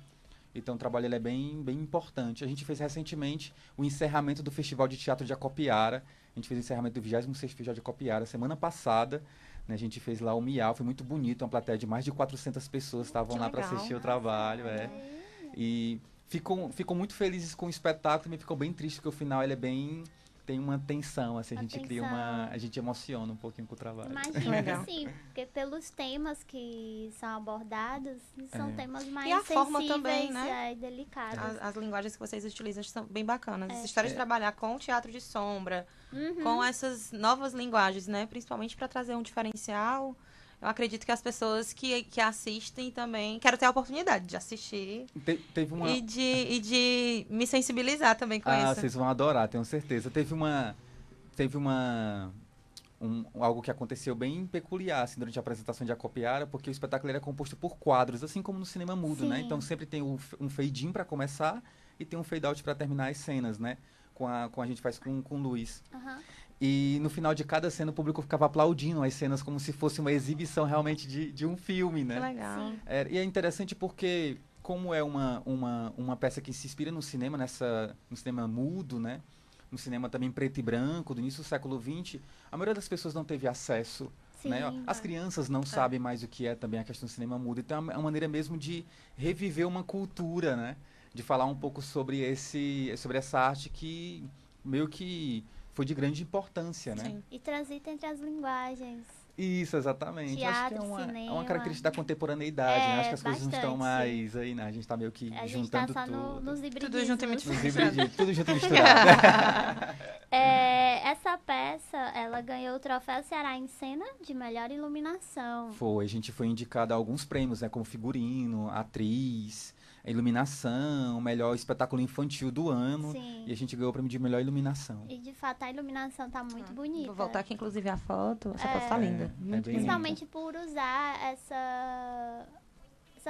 Então o trabalho ele é bem importante. A gente fez recentemente o encerramento do Festival de Teatro de Acopiara. A gente fez o encerramento do 26º Festival de Acopiara semana passada. Né? A gente fez lá o Miau, foi muito bonito, uma plateia de mais de 400 pessoas estavam lá para
legal.
assistir o trabalho. E ficam muito felizes com o espetáculo, também ficou bem triste porque o final ele é bem... Tem uma tensão, assim, a gente emociona um pouquinho com o trabalho.
Imagina,
Legal.
sim, porque pelos temas que são abordados, são temas mais
E a
sensíveis
forma também, né?
e delicados.
As linguagens que vocês utilizam são bem bacanas. Essa história de trabalhar com o teatro de sombra, com essas novas linguagens, né? Principalmente para trazer um diferencial. Eu acredito que as pessoas que assistem também... Quero ter a oportunidade de assistir
Teve uma...
e de me sensibilizar também com isso.
Vocês vão adorar, tenho certeza. Teve algo que aconteceu bem peculiar assim, durante a apresentação de Acopiara, porque o espetáculo era composto por quadros, assim como no cinema mudo, né?
Sim.
Então sempre tem um fade-in para começar e tem um fade-out para terminar as cenas, né? Com a gente faz com o Luiz.
Aham.
E no final de cada cena o público ficava aplaudindo as cenas como se fosse uma exibição realmente de um filme, né?
Que legal.
Sim.
E é interessante porque, como é uma peça que se inspira no cinema, no cinema mudo, né? No cinema também preto e branco, do início do século XX, a maioria das pessoas não teve acesso.
Sim.
Né? As crianças não sabem mais o que é também a questão do cinema mudo. Então é uma maneira mesmo de reviver uma cultura, né? De falar um pouco sobre essa arte que meio que foi de grande importância, né?
Sim.
E transita entre as linguagens.
Isso, exatamente. Acho que
Teatro,
é
cinema.
uma característica da contemporaneidade, né? Acho que as coisas não estão
bastante.
mais aí, né? A gente está meio que
A gente tá
juntando
só
tudo.
nos hibridismos.
Tudo junto e
Nos
misturado.
hibridismos, tudo junto e misturado.
Essa peça, ela ganhou o Troféu Ceará em Cena de melhor iluminação.
A gente foi indicado a alguns prêmios, né? Como figurino, atriz, iluminação, melhor espetáculo infantil do ano.
Sim.
E a gente ganhou o prêmio de melhor iluminação.
E de fato a iluminação tá muito bonita.
Vou voltar aqui, inclusive, a foto. Essa foto tá linda.
É
Muito
bem
linda.
Principalmente por usar essa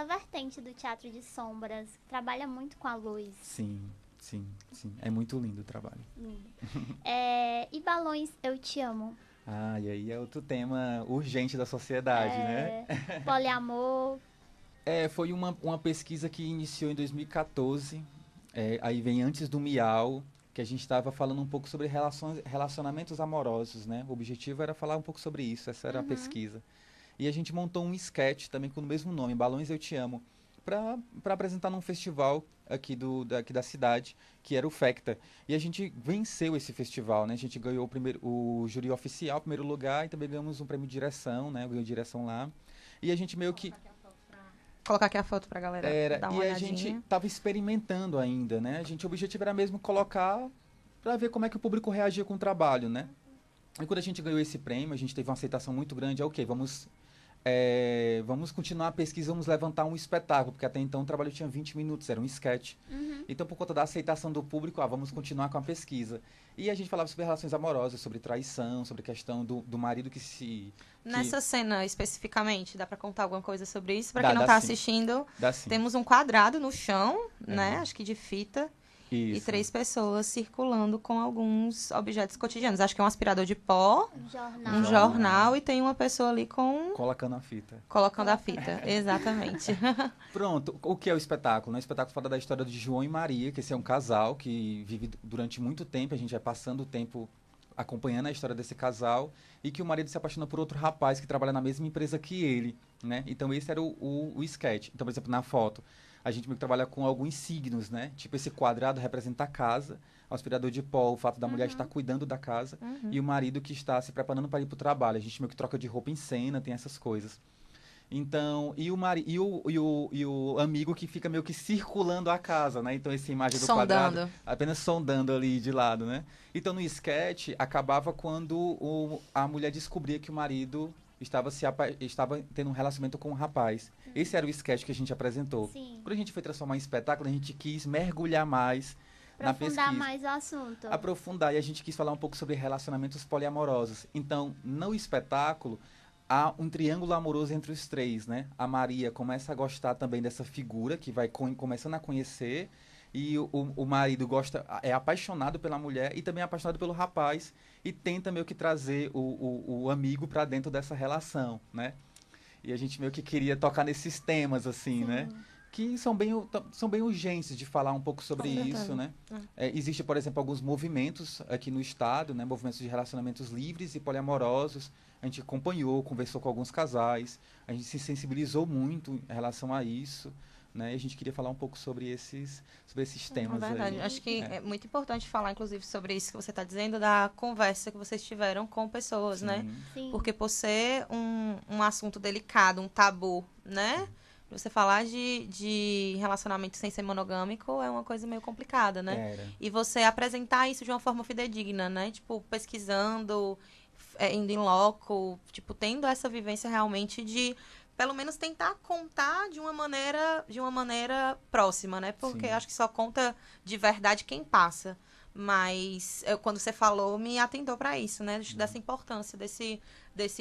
vertente do teatro de sombras, que trabalha muito com a luz.
Sim. É muito lindo o trabalho.
Lindo. E Balões, Eu Te Amo.
E aí é outro tema urgente da sociedade, né?
Poliamor.
Foi uma pesquisa que iniciou em 2014, aí vem antes do Miau, que a gente estava falando um pouco sobre relacionamentos amorosos, né? O objetivo era falar um pouco sobre isso, essa era a pesquisa. E a gente montou um sketch também com o mesmo nome, Balões Eu Te Amo, para apresentar num festival aqui da cidade, que era o FECTA. E a gente venceu esse festival, né? A gente ganhou o júri oficial, primeiro lugar, e também ganhamos um prêmio de direção, né? Ganhou direção lá. E a gente meio que...
Colocar aqui a foto pra galera dar uma
e a
olhadinha.
gente estava experimentando ainda, né? O objetivo era mesmo colocar para ver como é que o público reagia com o trabalho, né? E quando a gente ganhou esse prêmio, a gente teve uma aceitação muito grande. Vamos continuar a pesquisa, vamos levantar um espetáculo, porque até então o trabalho tinha 20 minutos, era um sketch. Então, por conta da aceitação do público, vamos continuar com a pesquisa. E a gente falava sobre relações amorosas, sobre traição, sobre a questão do marido que
Nessa cena, especificamente, dá pra contar alguma coisa sobre isso? Pra
Dá,
quem não
dá
tá
sim.
assistindo,
dá sim.
temos um quadrado no chão, né? Acho que de fita. E
Isso.
3 pessoas circulando com alguns objetos cotidianos. Acho que é um aspirador de pó,
Jornal.
um jornal e tem uma pessoa ali
Colocando a fita.
colocando a fita. Exatamente.
Pronto, o que é o espetáculo? O espetáculo fala da história de João e Maria, que esse é um casal que vive durante muito tempo, a gente vai passando o tempo acompanhando a história desse casal, e que o marido se apaixona por outro rapaz que trabalha na mesma empresa que ele, né? Então esse era o sketch. Então, por exemplo, na foto, a gente meio que trabalha com alguns signos, né? Tipo, esse quadrado representa a casa, o aspirador de pó, o fato da mulher estar cuidando da casa, e o marido que está se preparando para ir para o trabalho. A gente meio que troca de roupa em cena, tem essas coisas. Então, e o amigo que fica meio que circulando a casa, né? Então, essa imagem do quadrado, apenas sondando ali de lado, né? Então, no sketch, acabava quando a mulher descobria que o marido estava tendo um relacionamento com um rapaz. Esse era o sketch que a gente apresentou.
Sim.
Quando a gente foi transformar em espetáculo, a gente quis mergulhar mais na pesquisa.
Aprofundar mais o assunto.
Aprofundar. E a gente quis falar um pouco sobre relacionamentos poliamorosos. Então, no espetáculo, há um triângulo amoroso entre os 3, né? A Maria começa a gostar também dessa figura, que vai começando a conhecer, e o marido é apaixonado pela mulher e também é apaixonado pelo rapaz, e tenta meio que trazer o amigo para dentro dessa relação, né? E a gente meio que queria tocar nesses temas, assim, né? Que são bem urgentes de falar um pouco sobre isso, né? Existe, por exemplo, alguns movimentos aqui no estado, né? Movimentos de relacionamentos livres e poliamorosos. A gente acompanhou, conversou com alguns casais, a gente se sensibilizou muito em relação a isso, né? E a gente queria falar um pouco sobre esses temas.
É verdade.
Aí.
Acho que é muito importante falar, inclusive, sobre isso que você está dizendo, da conversa que vocês tiveram com pessoas,
Sim.
né?
Sim.
Porque por ser um assunto delicado, um tabu, né? Você falar de relacionamento sem ser monogâmico é uma coisa meio complicada, né?
Era.
E você apresentar isso de uma forma fidedigna, né? Tipo, pesquisando, indo em loco, tipo, tendo essa vivência realmente de, pelo menos, tentar contar de uma maneira próxima, né? Porque
Sim.
acho que só conta de verdade quem passa. Mas quando você falou, me atentou para isso, né? Dessa importância desse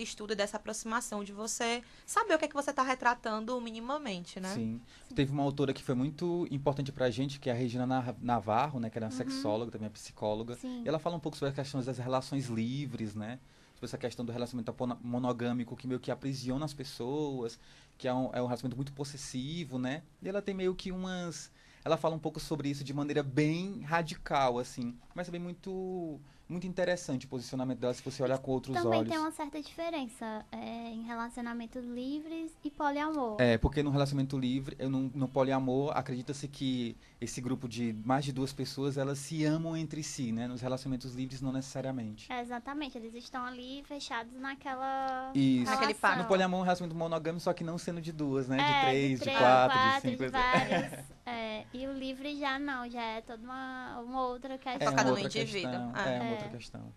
estudo, dessa aproximação, de você saber o que é que você está retratando minimamente, né?
Sim. Teve uma autora que foi muito importante pra gente, que é a Regina Navarro, né? Que era uma sexóloga, também é psicóloga.
Sim.
E ela fala um pouco sobre as questões das relações livres, né? Sobre essa questão do relacionamento monogâmico que meio que aprisiona as pessoas, que é um relacionamento muito possessivo, né? E ela tem meio que umas... Ela fala um pouco sobre isso de maneira bem radical, assim. Mas também muito interessante o posicionamento dela, se você olhar com outros
Também
olhos.
tem uma certa diferença em relacionamentos livres e poliamor.
Porque no relacionamento livre, no poliamor, acredita-se que esse grupo de mais de duas pessoas, elas se amam entre si, né? Nos relacionamentos livres, não necessariamente.
Exatamente, eles estão ali fechados naquela
Isso.
Naquele
relação.
pacto.
No poliamor é um relacionamento monogâmico, só que não sendo de duas, né? De
De
três, de
três,
quatro, de
de
cinco.
vários. E o livre já não, já é toda uma outra questão.
Focado no
outra
indivíduo.
questão.
Ah.
É uma outra questão.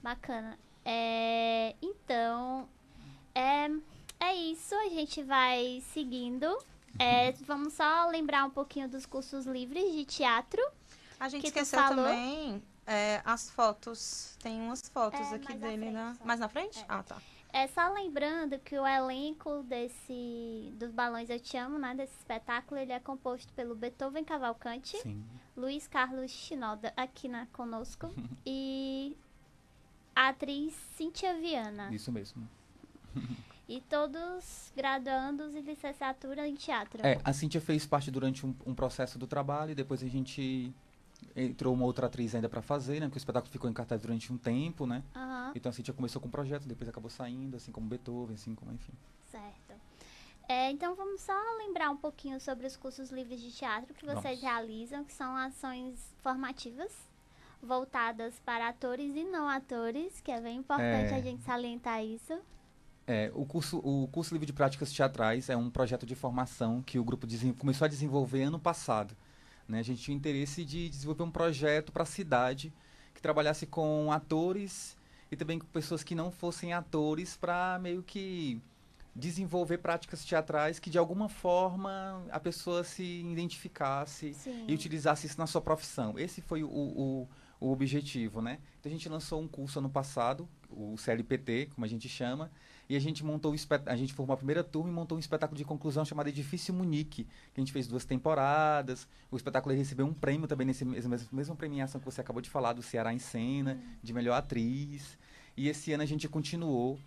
Bacana. Então, é isso, a gente vai seguindo. Vamos só lembrar um pouquinho dos cursos livres de teatro.
A gente
Que tu
esqueceu
falou?
também as fotos. Tem umas fotos aqui
mais à
dele,
frente,
né?
só.
Mais na frente? Ah, tá.
Só lembrando que o elenco dos Balões Eu Te Amo, né, desse espetáculo, ele é composto pelo Beethoven Cavalcante,
Sim.
Luiz Carlos Shinoda, aqui conosco, e a atriz Cíntia Viana.
Isso mesmo.
E todos graduandos em licenciatura em teatro.
A Cíntia fez parte durante um processo do trabalho e depois a gente entrou uma outra atriz ainda pra fazer, né? Porque o espetáculo ficou em cartaz durante um tempo, né?
Aham,
Então a Cíntia começou com o projeto, depois acabou saindo, assim como Beethoven, assim como, enfim.
certo. Então vamos só lembrar um pouquinho sobre os cursos livres de teatro que vocês
Vamos.
realizam, que são ações formativas voltadas para atores e não atores, que é bem importante a gente salientar isso.
O curso Livre de Práticas Teatrais é um projeto de formação que o grupo começou a desenvolver ano passado, né? A gente tinha o interesse de desenvolver um projeto para a cidade que trabalhasse com atores e também com pessoas que não fossem atores para meio que desenvolver práticas teatrais que de alguma forma a pessoa se identificasse
Sim.
e utilizasse isso na sua profissão. Esse foi o objetivo, né? Então a gente lançou um curso ano passado, o CLPT, como a gente chama, e a gente a gente formou a primeira turma e montou um espetáculo de conclusão chamado Edifício Munique, que a gente fez 2 temporadas. O espetáculo recebeu um prêmio também nessa mesma premiação que você acabou de falar, do Ceará em Cena, de melhor atriz. E esse ano a gente continuou,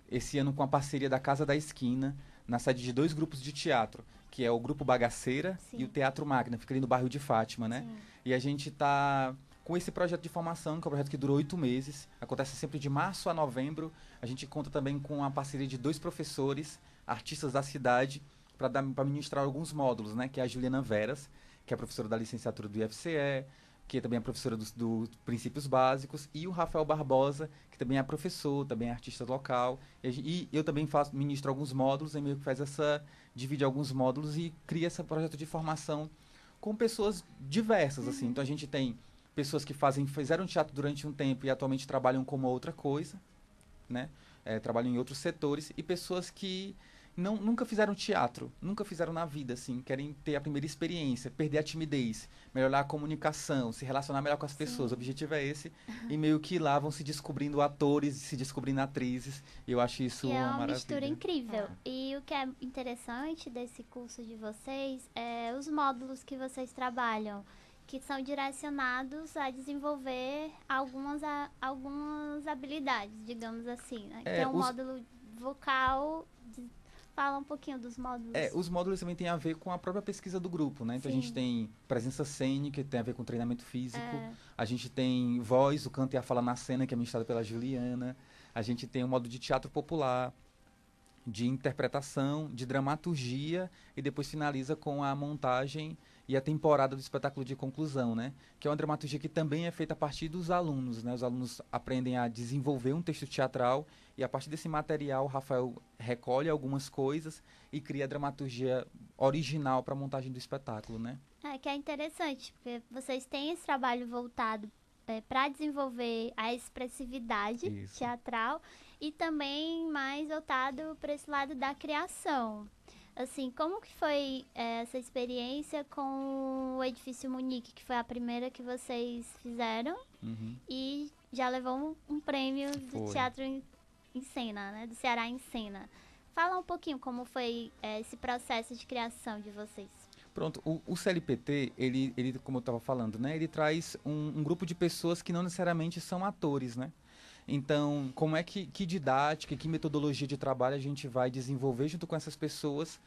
esse ano com a parceria da Casa da Esquina, na sede de 2 grupos de teatro, que é o Grupo Bagaceira
Sim.
e o Teatro Magna, fica ali no bairro de Fátima, né?
Sim.
E a gente está com esse projeto de formação, que é um projeto que durou 8 meses, acontece sempre de março a novembro. A gente conta também com a parceria de 2 professores, artistas da cidade, para ministrar alguns módulos, né? Que é a Juliana Veras, que é professora da licenciatura do IFCE, que também é professora dos Princípios Básicos, e o Rafael Barbosa, que também é professor, também é artista local. E eu também ministro alguns módulos, e meio que divide alguns módulos e cria esse projeto de formação com pessoas diversas, assim. Então a gente tem pessoas que fizeram teatro durante um tempo e atualmente trabalham como outra coisa, né? Trabalham em outros setores, e pessoas que nunca fizeram teatro, nunca fizeram na vida, assim, querem ter a primeira experiência, perder a timidez, melhorar a comunicação, se relacionar melhor com as pessoas. O objetivo é esse, e meio que lá vão se descobrindo atores, se descobrindo atrizes, e eu acho isso
Que é uma
maravilha.
mistura incrível. E o que é interessante desse curso de vocês é os módulos que vocês trabalham, que são direcionados a desenvolver algumas habilidades, digamos assim, né? Tem um módulo vocal, fala um pouquinho dos módulos.
Os módulos também têm a ver com a própria pesquisa do grupo, né? Então a gente tem presença cênica, que tem a ver com treinamento físico. A gente tem voz, o canto e a fala na cena, que é ministrado pela Juliana. A gente tem um módulo de teatro popular, de interpretação, de dramaturgia, e depois finaliza com a montagem e a temporada do espetáculo de conclusão, né? Que é uma dramaturgia que também é feita a partir dos alunos, né? Os alunos aprendem a desenvolver um texto teatral, e a partir desse material o Rafael recolhe algumas coisas e cria a dramaturgia original para a montagem do espetáculo, né?
Que é interessante, porque vocês têm esse trabalho voltado para desenvolver a expressividade teatral, e também mais voltado para esse lado da criação. Assim, como que foi essa experiência com o Edifício Munique, que foi a primeira que vocês fizeram
Uhum.
e já levou um prêmio do
Foi.
Teatro em Cena, né? Do Ceará em Cena. Fala um pouquinho como foi esse processo de criação de vocês.
Pronto, o CLPT, ele, como eu estava falando, né, ele traz um grupo de pessoas que não necessariamente são atores, né? Então, como é que didática, que metodologia de trabalho a gente vai desenvolver junto com essas pessoas,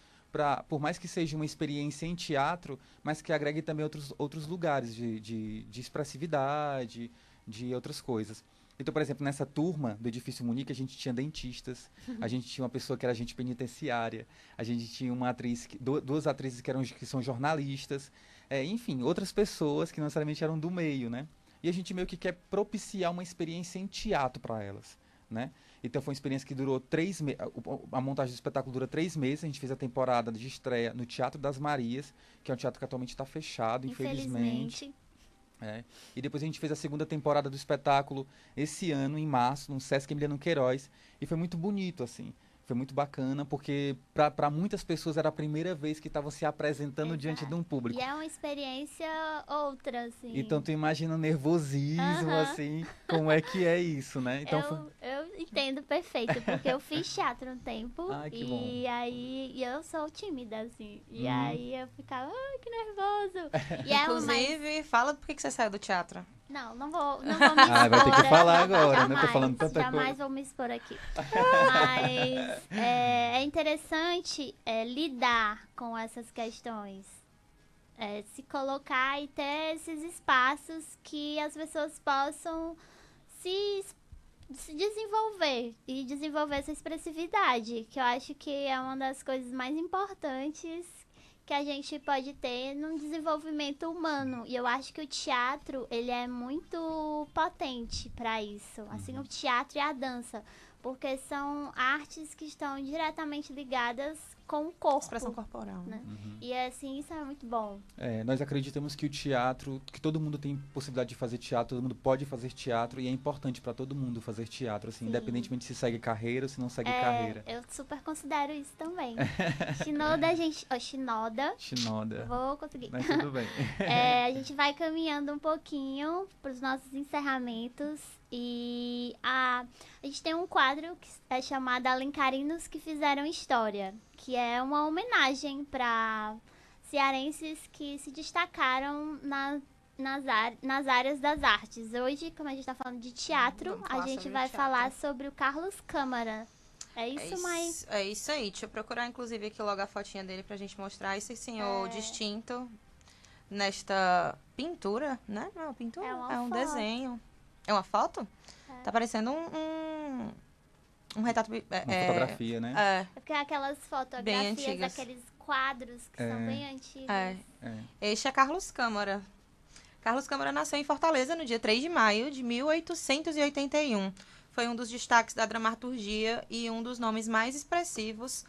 por mais que seja uma experiência em teatro, mas que agregue também outros lugares de expressividade, de outras coisas. Então, por exemplo, nessa turma do Edifício Munique, a gente tinha dentistas, a gente tinha uma pessoa que era agente penitenciária, a gente tinha uma atriz, duas atrizes que são jornalistas, enfim, outras pessoas que não necessariamente eram do meio, né? E a gente meio que quer propiciar uma experiência em teatro para elas, né? Então foi uma experiência que durou 3 meses, a montagem do espetáculo dura 3 meses, a gente fez a temporada de estreia no Teatro das Marias, que é um teatro que atualmente está fechado, infelizmente. E depois a gente fez a segunda temporada do espetáculo esse ano, em março, no Sesc Emiliano Queiroz, e foi muito bonito, assim. Foi muito bacana, porque para muitas pessoas era a primeira vez que estavam se apresentando diante de um público.
E é uma experiência outra, assim.
Então tu imagina o nervosismo, assim, como é que é isso, né? Então,
eu entendo perfeito, porque eu fiz teatro um tempo.
Ai, que bom.
E eu sou tímida, assim. E aí eu ficava, ai, que nervoso.
Inclusive, fala por que você saiu do teatro.
Não vou me expor.
Vai ter que falar agora,
jamais,
né? Tô falando tanta coisa.
Jamais vou me expor aqui. Mas é interessante lidar com essas questões. Se colocar e ter esses espaços que as pessoas possam se desenvolver e desenvolver essa expressividade, que eu acho que é uma das coisas mais importantes que a gente pode ter num desenvolvimento humano. E eu acho que o teatro, ele é muito potente para isso. Assim, o teatro e a dança. Porque são artes que estão diretamente ligadas com o corpo.
Expressão corporal, né?
E assim, isso é muito bom.
Nós acreditamos que o teatro, que todo mundo tem possibilidade de fazer teatro, todo mundo pode fazer teatro, e é importante para todo mundo fazer teatro, assim, independentemente se segue carreira ou se não segue carreira.
Eu super considero isso também. Shinoda. Vou conseguir.
Mas tudo bem.
A gente vai caminhando um pouquinho para os nossos encerramentos. E a gente tem um quadro que é chamado Alencarinos que Fizeram História, que é uma homenagem para cearenses que se destacaram nas áreas das artes. Hoje, como a gente está falando de teatro, a gente vai falar sobre o Carlos Câmara. É isso
aí. Deixa eu procurar, inclusive, aqui logo a fotinha dele pra gente mostrar esse senhor distinto nesta pintura, né? Não é uma pintura, é um desenho. É uma foto? Tá parecendo um retrato...
uma fotografia, né?
É porque aquelas fotografias, aqueles quadros que são bem antigos.
Este é Carlos Câmara. Carlos Câmara nasceu em Fortaleza no dia 3 de maio de 1881. Foi um dos destaques da dramaturgia e um dos nomes mais expressivos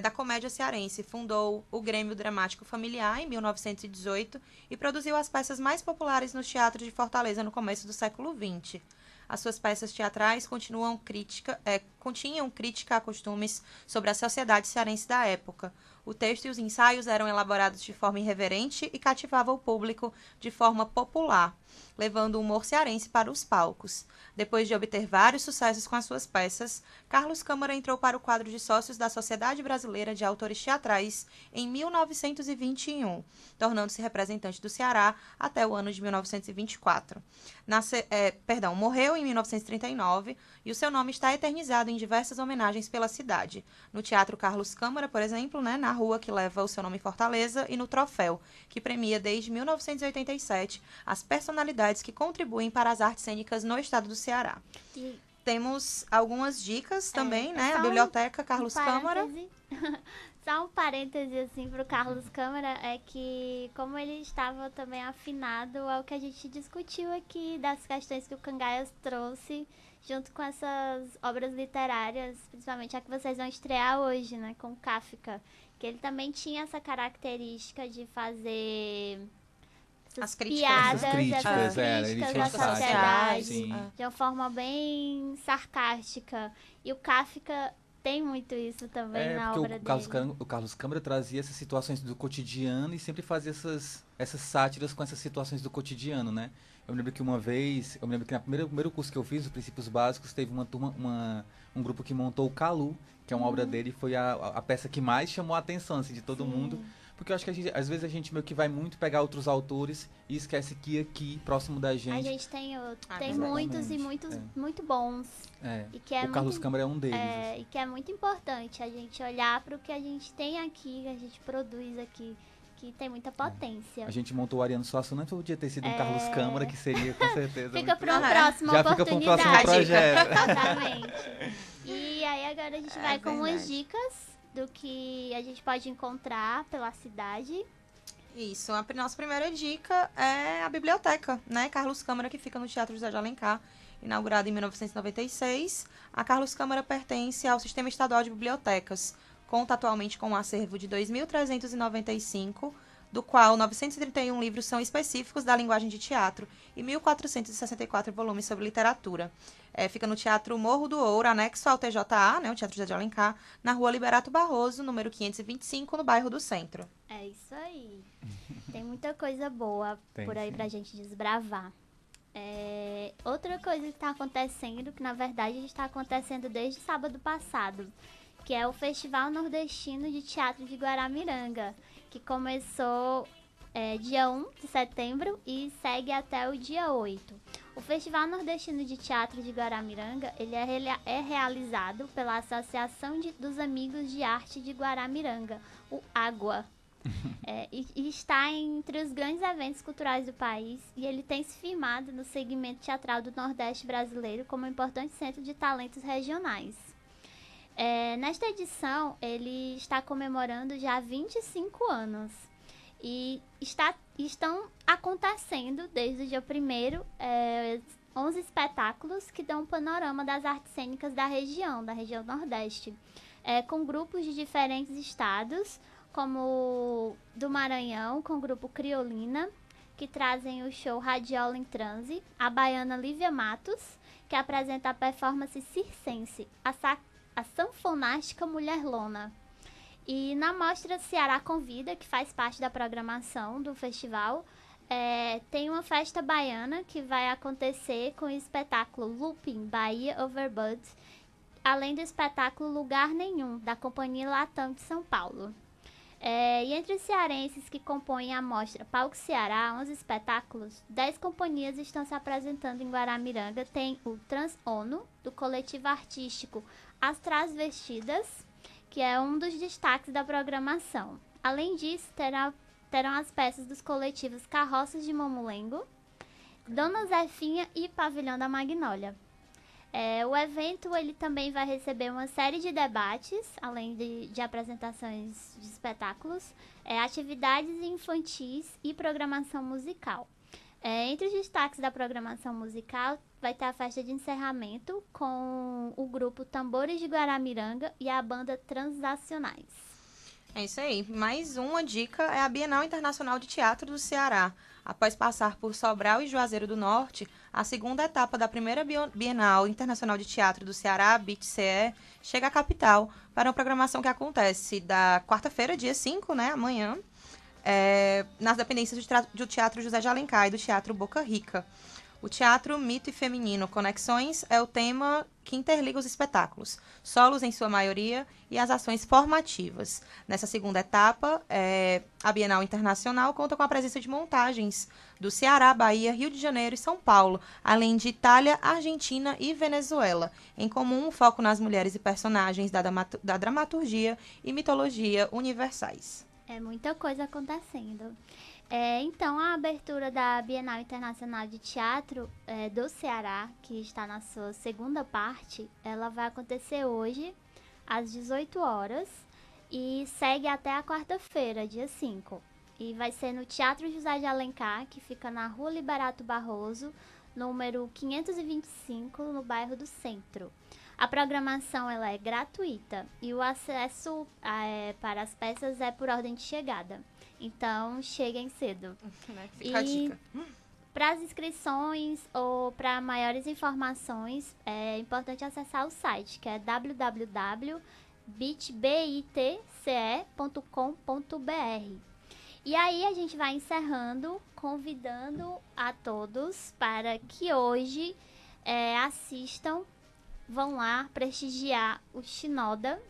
da comédia cearense. Fundou o Grêmio Dramático Familiar em 1918 e produziu as peças mais populares nos teatros de Fortaleza no começo do século XX. As suas peças teatrais continham crítica a costumes sobre a sociedade cearense da época. O texto e os ensaios eram elaborados de forma irreverente e cativavam o público de forma popular, levando o humor cearense para os palcos. Depois de obter vários sucessos com as suas peças, Carlos Câmara entrou para o quadro de sócios da Sociedade Brasileira de Autores Teatrais em 1921, tornando-se representante do Ceará até o ano de 1924. Morreu em 1939 e o seu nome está eternizado em diversas homenagens pela cidade. No Teatro Carlos Câmara, por exemplo, na rua que leva o seu nome em Fortaleza, e no Troféu, que premia desde 1987 as personalidades que contribuem para as artes cênicas no estado do Ceará. Temos algumas dicas também, né? A Biblioteca Carlos Câmara.
Só um parêntese, assim, pro Carlos Câmara, é que como ele estava também afinado ao que a gente discutiu aqui, das questões que o Cangaias trouxe, junto com essas obras literárias, principalmente a que vocês vão estrear hoje, né, com Kafka, que ele também tinha essa característica de fazer
as críticas,
piadas,
essas
críticas da sociedade, de uma forma bem sarcástica. E o Kafka tem muito isso também na
porque
obra dele.
O Carlos Câmara trazia essas situações do cotidiano e sempre fazia essas sátiras com essas situações do cotidiano, né? Eu me lembro que uma vez, no primeiro curso que eu fiz, os Princípios Básicos, teve um grupo que montou o Calu, que é uma obra dele, foi a peça que mais chamou a atenção, assim, de todo mundo. Porque eu acho que às vezes a gente meio que vai muito pegar outros autores e esquece que aqui, próximo da gente...
A gente tem
exatamente.
muitos e muitos muito bons. E que é
o Carlos Câmara é um deles.
Assim. E que é muito importante a gente olhar para o que a gente tem aqui, que a gente produz aqui, que tem muita potência.
A gente montou o Ariano Suassuna, então podia ter sido um Carlos Câmara, que seria com certeza...
Fica para uma próxima
Já
oportunidade.
fica para um próximo projeto.
Exatamente. E aí agora a gente vai com umas dicas do que a gente pode encontrar pela cidade.
Isso, a nossa primeira dica é a biblioteca, né? Carlos Câmara, que fica no Teatro José de Alencar, inaugurada em 1996. A Carlos Câmara pertence ao Sistema Estadual de Bibliotecas, conta atualmente com um acervo de 2.395, do qual 931 livros são específicos da linguagem de teatro e 1.464 volumes sobre literatura. Fica no Teatro Morro do Ouro, anexo ao TJA, né, o Teatro José de Alencar, na Rua Liberato Barroso, número 525, no bairro do Centro.
É isso aí. Tem muita coisa boa por aí pra gente desbravar. Outra coisa que está acontecendo, que na verdade está acontecendo desde sábado passado, que é o Festival Nordestino de Teatro de Guaramiranga, que começou dia 1 de setembro e segue até o dia 8. O Festival Nordestino de Teatro de Guaramiranga ele é realizado pela Associação dos Amigos de Arte de Guaramiranga, o AGUA. E está entre os grandes eventos culturais do país, e ele tem se firmado no segmento teatral do Nordeste brasileiro como um importante centro de talentos regionais. Nesta edição, ele está comemorando já 25 anos. E estão acontecendo, desde o dia 1º, 11 espetáculos que dão um panorama das artes cênicas da região Nordeste, com grupos de diferentes estados, como do Maranhão, com o grupo Criolina, que trazem o show Radiola em Transe, a baiana Lívia Matos, que apresenta a performance circense, a sanfonástica Mulher Lona. E na mostra Ceará Convida, que faz parte da programação do festival, tem uma festa baiana que vai acontecer com o espetáculo Looping Bahia Overbud, além do espetáculo Lugar Nenhum, da Companhia Latam de São Paulo. E entre os cearenses que compõem a mostra Palco Ceará, 11 espetáculos, 10 companhias estão se apresentando em Guaramiranga. Tem o Transono, do coletivo artístico As Transvestidas, que é um dos destaques da programação. Além disso, terão as peças dos coletivos Carroças de Mamulengo, Dona Zefinha e Pavilhão da Magnólia. O evento ele também vai receber uma série de debates, além de apresentações de espetáculos, atividades infantis e programação musical. Entre os destaques da programação musical, vai ter a festa de encerramento com o grupo Tambores de Guaramiranga e a banda Transacionais.
É isso aí. Mais uma dica é a Bienal Internacional de Teatro do Ceará. Após passar por Sobral e Juazeiro do Norte, a segunda etapa da primeira Bienal Internacional de Teatro do Ceará, BITCE, chega à capital para uma programação que acontece da quarta-feira, dia 5, né, amanhã, nas dependências do Teatro José de Alencar e do Teatro Boca Rica. O teatro Mito e Feminino Conexões é o tema que interliga os espetáculos, solos em sua maioria e as ações formativas. Nessa segunda etapa, a Bienal Internacional conta com a presença de montagens do Ceará, Bahia, Rio de Janeiro e São Paulo, além de Itália, Argentina e Venezuela. Em comum, um foco nas mulheres e personagens da dramaturgia e mitologia universais.
É muita coisa acontecendo. Então, a abertura da Bienal Internacional de Teatro do Ceará, que está na sua segunda parte, ela vai acontecer hoje, às 18 horas, e segue até a quarta-feira, dia 5. E vai ser no Teatro José de Alencar, que fica na Rua Liberato Barroso, número 525, no bairro do Centro. A programação ela é gratuita e o acesso para as peças é por ordem de chegada. Então, cheguem cedo.
Fica a dica.
Para as inscrições ou para maiores informações, é importante acessar o site, que é www.bitce.com.br. E aí a gente vai encerrando, convidando a todos para que hoje assistam, vão lá prestigiar o Shinoda,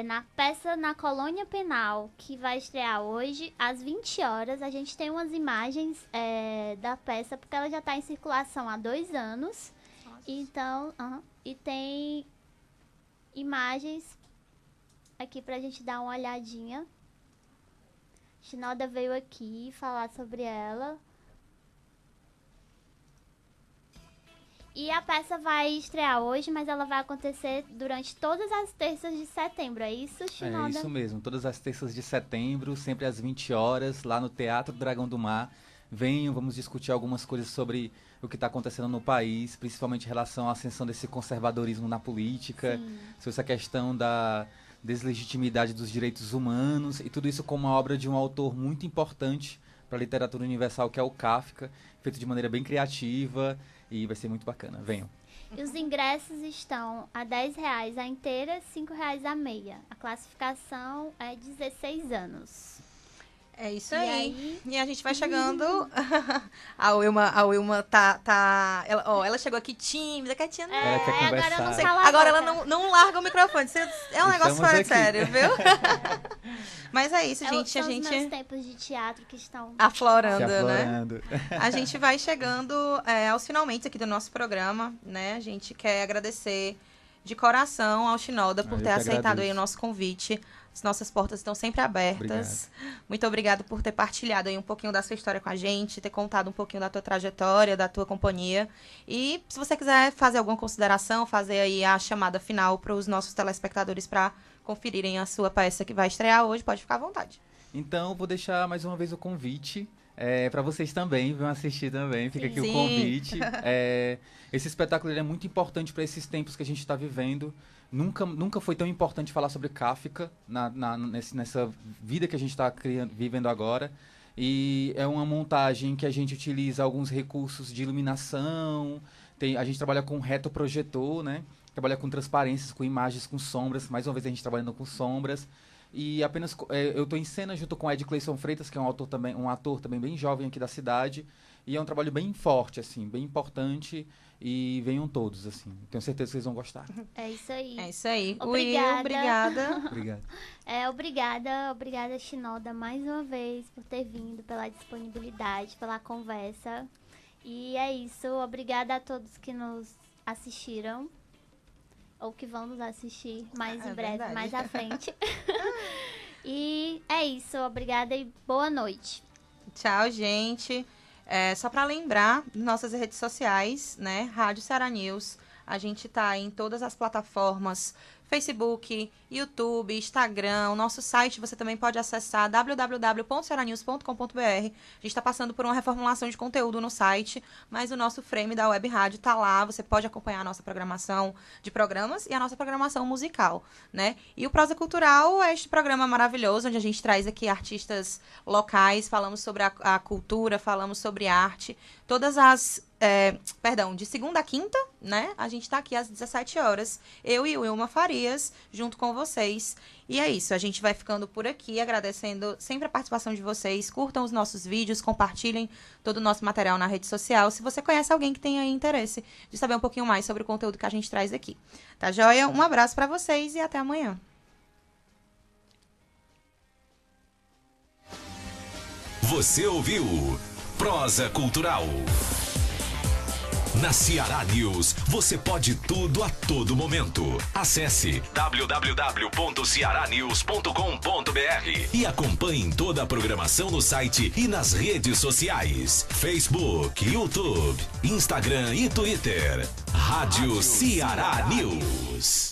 na peça Na Colônia Penal, que vai estrear hoje às 20 horas. A gente tem umas imagens da peça, porque ela já está em circulação há 2 anos. Nossa. Então, e tem imagens aqui pra gente dar uma olhadinha. Shinoda veio aqui falar sobre ela. E a peça vai estrear hoje, mas ela vai acontecer durante todas as terças de setembro. É isso, Shinoda?
É isso mesmo. Todas as terças de setembro, sempre às 20 horas, lá no Teatro Dragão do Mar. Venham, vamos discutir algumas coisas sobre o que está acontecendo no país, principalmente em relação à ascensão desse conservadorismo na política, sobre essa questão da deslegitimidade dos direitos humanos, e tudo isso com uma obra de um autor muito importante para a literatura universal, que é o Kafka, feito de maneira bem criativa. E vai ser muito bacana. Venham.
E os ingressos estão a R$10 a inteira, R$5 a meia. A classificação é 16 anos.
É isso aí. E a gente vai chegando. A Wilma tá ela chegou aqui tímida, quietinha.
Ela quer conversar.
Agora não fala
agora ela não larga o microfone. É um negócio fora de sério, viu? Mas é isso, gente.
São os meus tempos de teatro que estão
aflorando, né? A gente vai chegando aos finalmente aqui do nosso programa, né? A gente quer agradecer de coração ao Shinoda por ter aceitado aí o nosso convite. As nossas portas estão sempre abertas. Muito obrigado por ter partilhado aí um pouquinho da sua história com a gente, ter contado um pouquinho da tua trajetória, da tua companhia. E se você quiser fazer alguma consideração, fazer aí a chamada final para os nossos telespectadores para conferirem a sua peça que vai estrear hoje, pode ficar à vontade.
Então, vou deixar mais uma vez o convite para vocês também, venham assistir também. Fica aqui o convite. Esse espetáculo é muito importante para esses tempos que a gente está vivendo. Nunca foi tão importante falar sobre Kafka nessa vida que a gente está vivendo agora. E é uma montagem que a gente utiliza alguns recursos de iluminação. A gente trabalha com retroprojetor, né? Trabalha com transparências, com imagens, com sombras. Mais uma vez a gente trabalhando com sombras. E apenas eu estou em cena junto com Ed Cleison Freitas, que é um ator também bem jovem aqui da cidade. E é um trabalho bem forte, assim, bem importante. E venham todos, assim. Tenho certeza que vocês vão gostar.
É isso aí.
É isso aí.
Obrigada.
Obrigada.
Obrigada, Shinoda, mais uma vez, por ter vindo, pela disponibilidade, pela conversa. E é isso. Obrigada a todos que nos assistiram. Ou que vão nos assistir mais em breve, verdade. Mais à frente. E é isso. Obrigada e boa noite.
Tchau, gente. Só para lembrar, nossas redes sociais, né? Rádio Ceará News. A gente tá em todas as plataformas, Facebook, YouTube, Instagram. O nosso site você também pode acessar, www.cearanews.com.br. A gente está passando por uma reformulação de conteúdo no site, mas o nosso frame da Web Rádio tá lá. Você pode acompanhar a nossa programação de programas e a nossa programação musical, né? E o Prosa Cultural é este programa maravilhoso, onde a gente traz aqui artistas locais, falamos sobre a cultura, falamos sobre arte. Todas as... de segunda a quinta, né? A gente tá aqui às 17 horas. Eu e o Wilma Farias, junto com vocês. E é isso, a gente vai ficando por aqui, agradecendo sempre a participação de vocês. Curtam os nossos vídeos, compartilhem todo o nosso material na rede social. Se você conhece alguém que tenha interesse de saber um pouquinho mais sobre o conteúdo que a gente traz aqui. Tá joia? Um abraço para vocês e até amanhã.
Você ouviu Prosa Cultural. Na Ceará News, você pode tudo a todo momento. Acesse www.cearanews.com.br e acompanhe toda a programação no site e nas redes sociais. Facebook, YouTube, Instagram e Twitter. Rádio Ceará News.